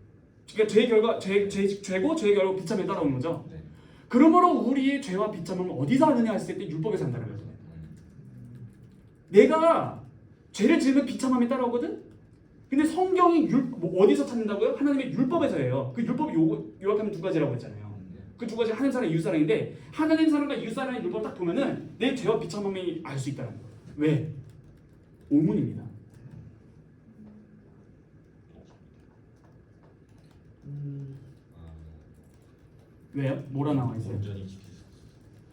그러니까 죄의 결과 죄고 죄의 결과 비참에 따라오는 거죠. 네. 그러므로 우리의 죄와 비참함을 어디서 하느냐 했을 때 율법에서 한다는 거죠. 내가 죄를 지으면 비참함이 따라오거든. 근데 성경이 어디서 찾는다고요? 하나님의 율법에서 해요. 그 율법이 요약하면 두 가지라고 했잖아요. 그 두 가지 하나님 사랑, 이웃 사랑인데 하나님 사랑과 이웃 사랑의 율법 딱 보면은 내 죄와 비참함이 알 수 있다는 거예요. 왜? 오문입니다. 왜요? 뭐라 나와 있어요? 온전히 지킬 수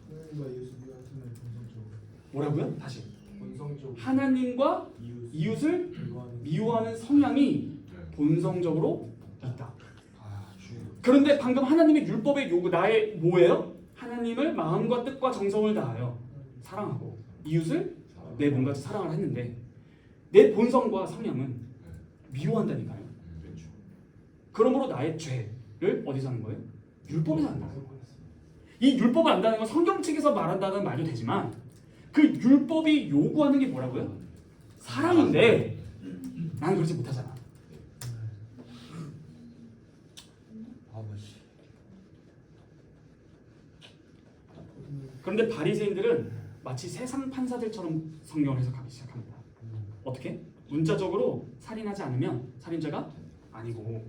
하나님과 예수 같은 본성적으로. 뭐라고요? 다시. 본성적으로. 하나님과 이웃. 이웃을 미워하는. 미워하는 성향이 네. 본성적으로 있다. 아, 주. 그런데 방금 하나님의 율법의 요구 나의 뭐예요? 하나님을 마음과 뜻과 정성을 다하여 사랑하고 이웃을 내 몸같이 사랑을 했는데 내 본성과 성향은 미워한다니까요. 그렇죠. 그러므로 나의 죄를 어디서 하는 거예요? 율법에서 한다는 거예요. 이 율법을 안다는 건 성경 측에서 말한다는 말도 되지만 그 율법이 요구하는 게 뭐라고요? 사랑인데 나는 그렇지 못하잖아. 아버지. 그런데 바리새인들은 마치 세상 판사들처럼 성경을 해석하기 시작합니다. 어떻게? 문자적으로 살인하지 않으면 살인죄가 아니고,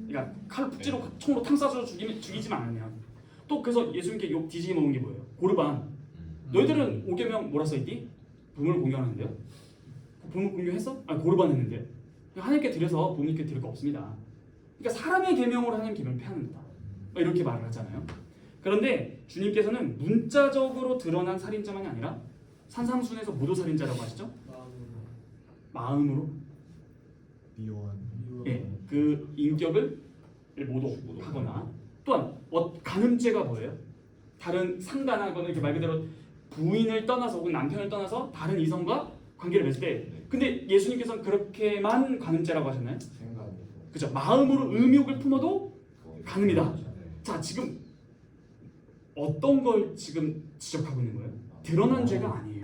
그러니까 칼로 푹 찌르고 총으로 탕 쏴서 죽이지만 않으면 또 그래서 예수님께 욕 뒤지게 먹은 게 뭐예요? 고르반. 너희들은 5계명 뭐라 써있디? 부모를 공경하는데요. 부모 공경했어? 아니 고르반 했는데 하나님께 드려서 부모님께 드릴 거 없습니다. 그러니까 사람의 계명으로 하나님 계명을 폐하는 거다. 이렇게 말을 하잖아요. 그런데 주님께서는 문자적으로 드러난 살인자만이 아니라 산상순에서 모도살인자라고 하시죠? 마음으로 미워한. 예, 그 인격을 모독하거나 또한 간음죄가 뭐예요? 다른 상간하거나 이렇게 말 그대로 부인을 떠나서 혹은 남편을 떠나서 다른 이성과 관계를 맺을 때 근데 예수님께서는 그렇게만 간음죄라고 하셨나요? 그죠? 마음으로 음욕을 품어도 간음이다. 자, 지금 어떤 걸 지금 지적하고 있는 거예요? 드러난 죄가 아니에요.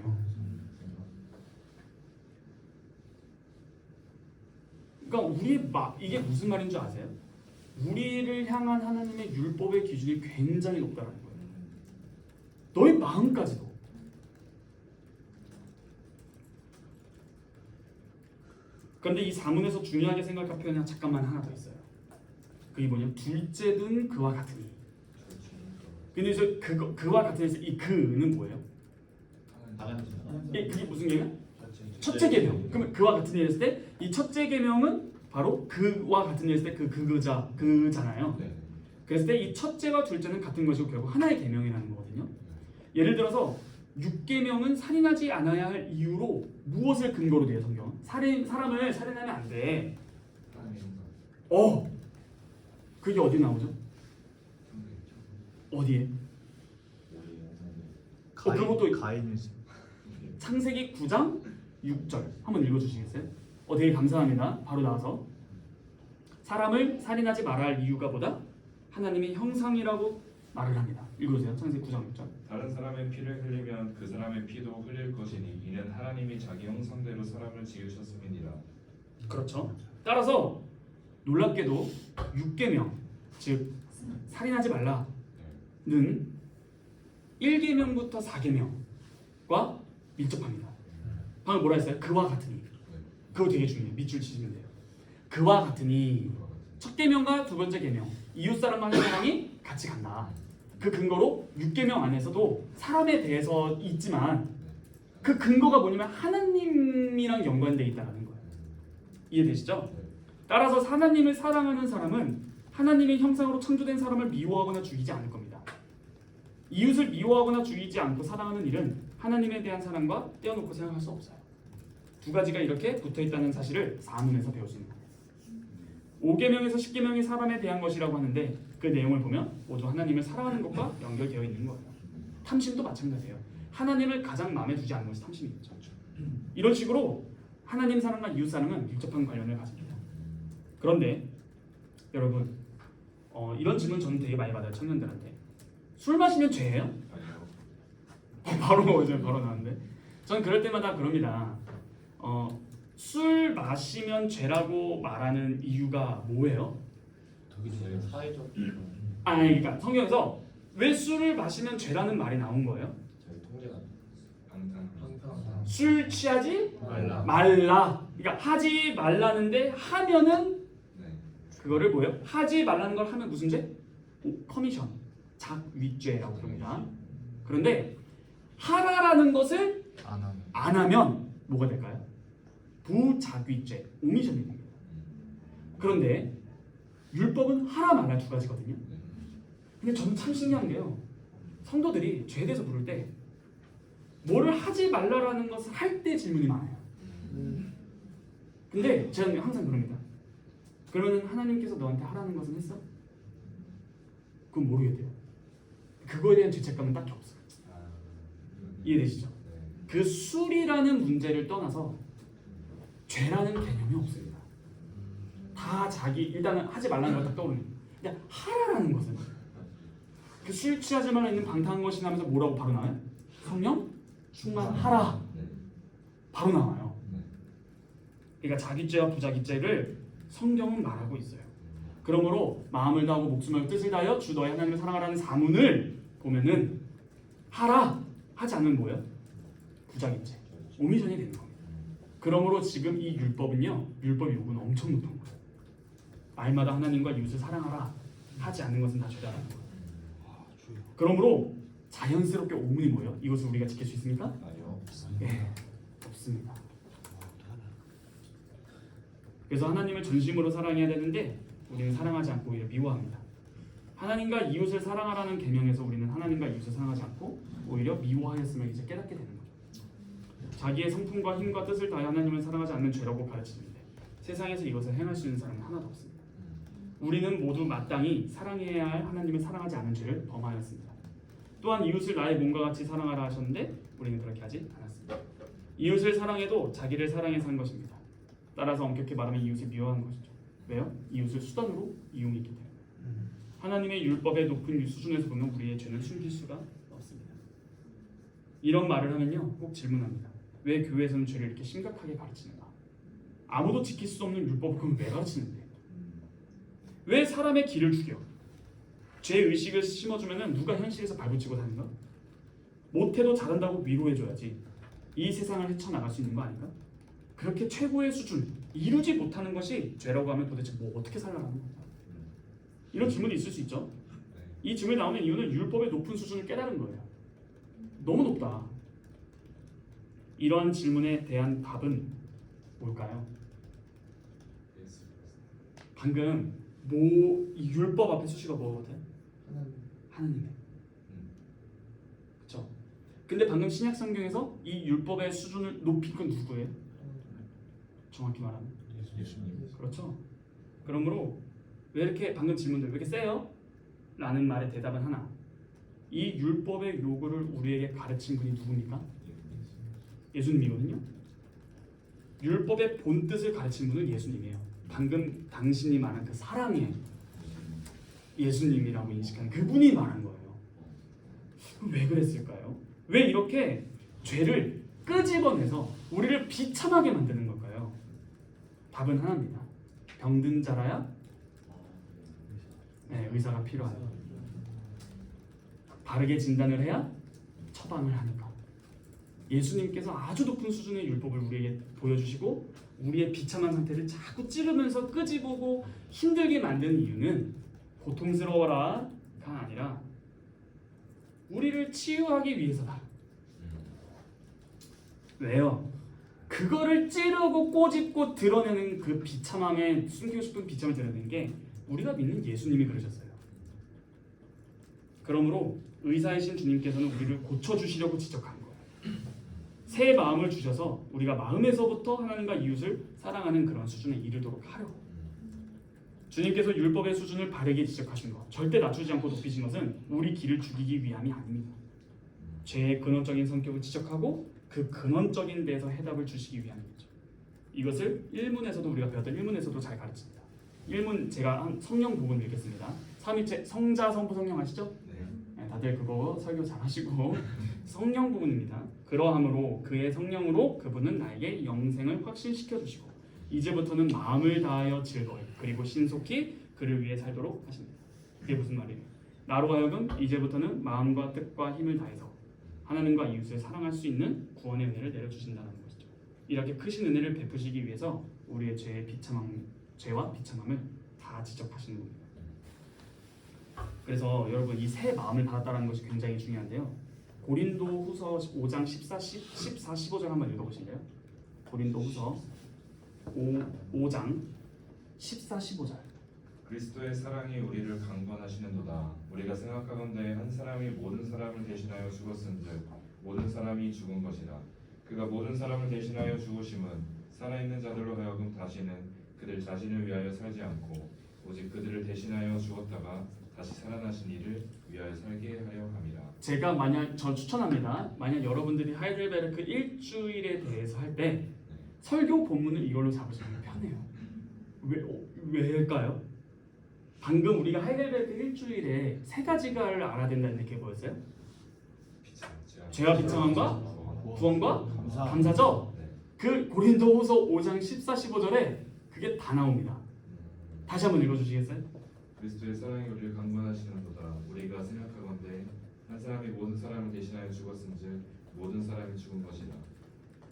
그러니까 이게 무슨 말인 줄 아세요? 우리를 향한 하나님의 율법의 기준이 굉장히 높다는 거예요. 너의 마음까지도. 그런데 이 사문에서 중요하게 생각할 표현이 잠깐만 하나 더 있어요. 그게 뭐냐면 둘째든 그와 같으니. 근데 그와 같으니에서 이 그는 뭐예요? 그게 무슨 계명? 첫째 계명. 그러면 그와 같으니 했을 때 이 첫째 계명은 바로 그와 같으니 했을 때 그잖아요. 네. 그랬을 때 이 첫째와 둘째는 같은 것이고 결국 하나의 계명이라는 거거든요. 예를 들어서 6계명은 살인하지 않아야 할 이유로 무엇을 근거로 돼요, 성경은? 사람을 살인하면 안 돼. 그게 어디 나오죠? 어디에? 그것도 가인이지. 창세기 9장 6절 한번 읽어주시겠어요? 되게 감사합니다. 바로 나와서 사람을 살인하지 말아야 할 이유가 뭐다? 하나님의 형상이라고 말을 합니다. 읽어주세요. 창세기 9장 6절. 다른 사람의 피를 흘리면 그 사람의 피도 흘릴 것이니 이는 하나님이 자기 형상대로 사람을 지으셨음이니라. 그렇죠. 따라서 놀랍게도 6계명, 즉 살인하지 말라는 1계명부터 4계명과 밀접합니다. 방금 뭐라 했어요? 그와 같으니. 그거 되게 중요해요. 밑줄 치시면 돼요. 그와 같으니 첫 계명과 두 번째 계명 이웃사람과 하는 사랑이 같이 간다. 그 근거로 6계명 안에서도 사람에 대해서 있지만 그 근거가 뭐냐면 하나님이랑 연관되어 있다는 거예요. 이해되시죠? 따라서 하나님을 사랑하는 사람은 하나님의 형상으로 창조된 사람을 미워하거나 죽이지 않을 겁니다. 이웃을 미워하거나 죽이지 않고 사랑하는 일은 하나님에 대한 사랑과 떼어놓고 생각할 수 없어요. 두 가지가 이렇게 붙어있다는 사실을 사문에서 배울 수 있는 거예요. 5계명에서 10계명이 사람에 대한 것이라고 하는데 그 내용을 보면 모두 하나님을 사랑하는 것과 연결되어 있는 거예요. 탐심도 마찬가지예요. 하나님을 가장 마음에 두지 않는 것이 탐심이겠죠. 이런 식으로 하나님 사랑과 이웃 사랑은 밀접한 관련을 가집니다. 그런데 여러분 이런 질문 저는 되게 많이 받아요. 청년들한테. 술 마시면 죄예요? 아니요. 바로 나왔는데 저는 그럴 때마다 그럽니다. 술 마시면 죄라고 말하는 이유가 뭐예요? 사회적 그러니까 성경에서 왜 술을 마시면 죄라는 말이 나온 거예요? 저희 통제가 방탕. 술 취하지 말라. 말라. 그러니까 하지 말라는데 하면은 네. 그거를 뭐예요? 하지 말라는 걸 하면 무슨 죄? 커미션, 작위죄라고 부릅니다. 그런데 하라라는 것을 안 하면 안 하면 뭐가 될까요? 부작위죄, 오미션이 됩니다. 그런데 율법은 하라 말라 두 가지거든요. 근데 저는 참 신기한 게요. 성도들이 죄에 대해서 물을 때 뭐를 하지 말라라는 것을 할 때 질문이 많아요. 근데 저는 항상 그럽니다. 그러면 하나님께서 너한테 하라는 것은 했어? 그건 모르겠대요. 그거에 대한 죄책감은 딱히 없어요. 이해되시죠? 그 술이라는 문제를 떠나서 죄라는 개념이 없습니다. 다 자기 일단은 하지 말라는 걸 딱 떠오르는 거예요. 그냥 하라라는 것은 그 술 취하지 말라 있는 방탕한 것이 나면서 뭐라고 바로 나와요? 성령 충만하라 바로 나와요. 그러니까 자기죄와 부자기죄를 성경은 말하고 있어요. 그러므로 마음을 다하고 목숨을 뜻을 다하여 주 너의 하나님을 사랑하라는 사문을 보면은 하라 하지 않으면 뭐예요? 부자기죄, 오미션이 되는 겁니다. 그러므로 지금 이 율법은요, 율법 요구는 엄청 높은 거예요. 말마다 하나님과 이웃을 사랑하라 하지 않는 것은 다 죄다라는 거예요. 그러므로 자연스럽게 오문이 뭐예요? 이것을 우리가 지킬 수 있습니까? 아니요. 네, 없습니다. 그래서 하나님을 전심으로 사랑해야 되는데 우리는 사랑하지 않고 오히려 미워합니다. 하나님과 이웃을 사랑하라는 계명에서 우리는 하나님과 이웃을 사랑하지 않고 오히려 미워하였음을 이제 깨닫게 되는 거죠. 자기의 성품과 힘과 뜻을 다해 하나님을 사랑하지 않는 죄라고 가르치는데 세상에서 이것을 행할 수 있는 사람은 하나도 없습니다. 우리는 모두 마땅히 사랑해야 할 하나님을 사랑하지 않은 죄를 범하였습니다. 또한 이웃을 나의 몸과 같이 사랑하라 하셨는데 우리는 그렇게 하지 않았습니다. 이웃을 사랑해도 자기를 사랑해서 한 것입니다. 따라서 엄격히 말하면 이웃을 미워하는 것이죠. 왜요? 이웃을 수단으로 이용했기 때문에. 하나님의 율법의 높은 수준에서 보면 우리의 죄는 숨길 수가 없습니다. 이런 말을 하면요 꼭 질문합니다. 왜 교회에서는 죄를 이렇게 심각하게 가르치는가? 아무도 지킬 수 없는 율법을 그럼 왜 가르치는데? 왜 사람의 길을 죽여? 죄 의식을 심어주면 누가 현실에서 발붙이고 사는가? 못해도 잘한다고 위로해줘야지 이 세상을 헤쳐나갈 수 있는 거 아닌가? 그렇게 최고의 수준 이루지 못하는 것이 죄라고 하면 도대체 뭐 어떻게 살아가는 거야? 이런 질문이 있을 수 있죠. 이 질문이 나오는 이유는 율법의 높은 수준을 깨달은 거예요. 너무 높다. 이러한 질문에 대한 답은 뭘까요? 방금 이 율법 앞에 수식어 뭐 같아요? 하나님의. 그렇죠. 근데 방금 신약 성경에서 이 율법의 수준을 높인 건 누구예요? 정확히 말하면 예수님. 그렇죠. 그러므로 왜 이렇게 방금 질문들 왜 이렇게 세요? 라는 말의 대답은 하나. 이 율법의 요구를 우리에게 가르친 분이 누굽니까? 예수님이거든요. 율법의 본 뜻을 가르치는 분은 예수님이에요. 방금 당신이 말한 그 사랑의 예수님이라고 인식하는 그분이 말한 거예요. 왜 그랬을까요? 왜 이렇게 죄를 끄집어내서 우리를 비참하게 만드는 걸까요? 답은 하나입니다. 병든 자라야 의사가 필요하다. 바르게 진단을 해야 처방을 하니까. 예수님께서 아주 높은 수준의 율법을 우리에게 보여주시고 우리의 비참한 상태를 자꾸 찌르면서 끄집어고 힘들게 만드는 이유는 고통스러워라가 아니라 우리를 치유하기 위해서다. 왜요? 그거를 찌르고 꼬집고 드러내는 그 비참함에 숨기고 싶은 비참을 드러내는 게 우리가 믿는 예수님이 그러셨어요. 그러므로 의사이신 주님께서는 우리를 고쳐주시려고 지적한 거예요. 새 마음을 주셔서 우리가 마음에서부터 하나님과 이웃을 사랑하는 그런 수준에 이르도록 하려고. 주님께서 율법의 수준을 바르게 지적하신 것, 절대 낮추지 않고 높이신 것은 우리 길을 죽이기 위함이 아닙니다. 죄의 근원적인 성격을 지적하고 그 근원적인 데에서 해답을 주시기 위함이죠. 이것을 1문에서도 우리가 배웠던 1문에서도 잘 가르칩니다. 1문 제가 한 성령 부분 읽겠습니다. 삼위체 성자 성부 성령 아시죠? 네, 다들 그거 설교 잘 하시고 성령 부분입니다. 그러함으로 그의 성령으로 그분은 나에게 영생을 확신시켜 주시고 이제부터는 마음을 다하여 즐거워요. 그리고 신속히 그를 위해 살도록 하십니다. 그게 무슨 말이에요? 나로 하여금 이제부터는 마음과 뜻과 힘을 다해서 하나님과 이웃을 사랑할 수 있는 구원의 은혜를 내려주신다는 것이죠. 이렇게 크신 은혜를 베푸시기 위해서 우리의 죄와 비참함을 다 지적하시는 겁니다. 그래서 여러분 이 새 마음을 받았다는 것이 굉장히 중요한데요. 고린도후서 5장 14, 15절 한번 읽어보실래요? 고린도후서 5장 14, 15절. 그리스도의 사랑이 우리를 강권하시는도다. 우리가 생각하건대 한 사람이 모든 사람을 대신하여 죽었은즉 모든 사람이 죽은 것이라. 그가 모든 사람을 대신하여 죽으심은 살아있는 자들로 하여금 다시는 그들 자신을 위하여 살지 않고 오직 그들을 대신하여 죽었다가 다시 살아나신 이를 위하여 살게 하려 함이라. 제가 전 추천합니다. 만약 여러분들이 하이델베르크 일주일에 대해서 할 때 설교 본문을 이걸로 잡으시면 편해요. 왜일까요? 방금 우리가 하이델베르크 일주일에 세 가지가를 알아야 된다는 게 뭐였어요? 죄와 비참함과 구원과 감사죠? 그 고린도후서 5장 14, 15절에 그게 다 나옵니다. 다시 한번 읽어주시겠어요? 그리스도의 사랑이 우리를 강권하시는도다. 우리가 생각하건대 한 사람이 모든 사람을 대신하여 죽었은즉 모든 사람이 죽은 것이라.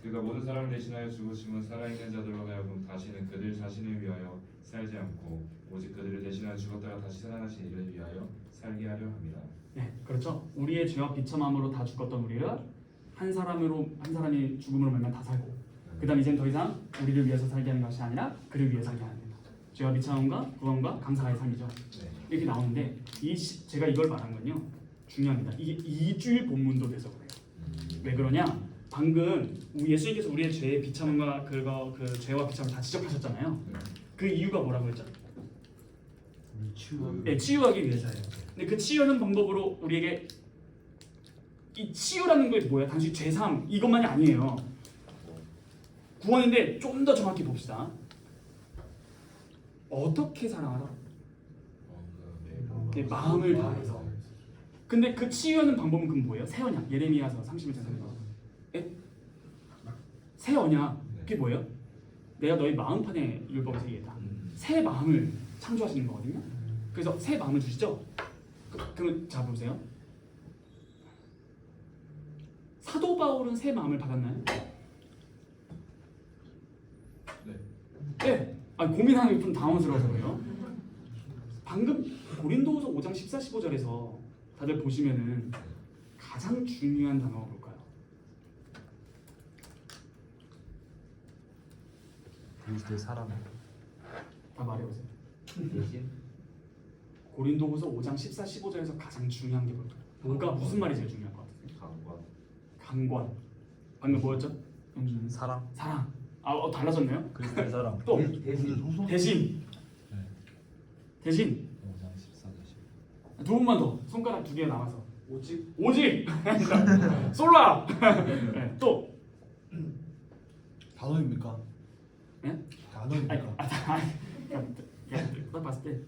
그가 모든 사람을 대신하여 죽으심은 살아있는 자들로 하여금 다시는 그들 자신을 위하여 살지 않고 오직 그들을 대신하여 죽었다가 다시 살아나신 이를 위하여 살게 하려 함이라. 네, 그렇죠. 우리의 죄와 비참함으로 다 죽었던 우리를 한 사람이 죽음으로 말면 다 살고, 그다음 이제는 더 이상 우리를 위해서 살게 하는 것이 아니라 그를 위해 살게 하는 겁니다. 죄와 비참함과 구원과 감사의 삶이죠. 이렇게 나오는데 제가 이걸 말한 건요 중요합니다. 이게 2주일 본문도 돼서 그래요. 왜 그러냐? 방금 예수님께서 우리의 죄의 비참함과 그 죄와 비참을 다 지적하셨잖아요. 그 이유가 뭐라고 했죠? 치유하기 위해서예요. 근데 그 치유하는 방법으로 우리에게 이 치유라는 게 뭐야? 단순히 죄사함 이것만이 아니에요. 구원인데 좀 더 정확히 봅시다. 어떻게 사랑하라? 내 마음을 다해서. 근데 그 치유하는 방법은 그건 뭐예요? 새 언약. 예레미야서 31장 3절. 새 언약. 그게 뭐예요? 내가 너희 마음판에 율법을 새기겠다. 새 마음을 창조하시는 거거든요. 그래서 새 마음을 주시죠. 그러면 자 보세요. 사도 바울은 새 마음을 받았나요? 네. 고민하는 게 좀 당황스러워서 그래요. 방금 고린도후서 5장 14, 15절에서 다들 보시면은 가장 중요한 단어가 뭘까요? 그리스도의 사랑. 다 말해보세요. 대신 고린도후서 5장 14, 15절에서 가장 중요한 게 뭘까요? 무슨 말이 제일 중요할 것 같아요? 강권. 방금 뭐였죠? 영준은 사랑. 사랑. 달라졌네요? 그리스도의 사랑. 또 대신 대신. 대신. 5장 14, 15. 두 번만 더. 손가락 2개 남아서. 오직 솔라. 네, 또 단어입니까? 단어입니까? 딱 봤을 때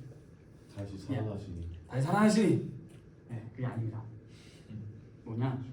다시 살아나시니 다시 살아나시니. 네, 그게 아닙니다. 뭐냐?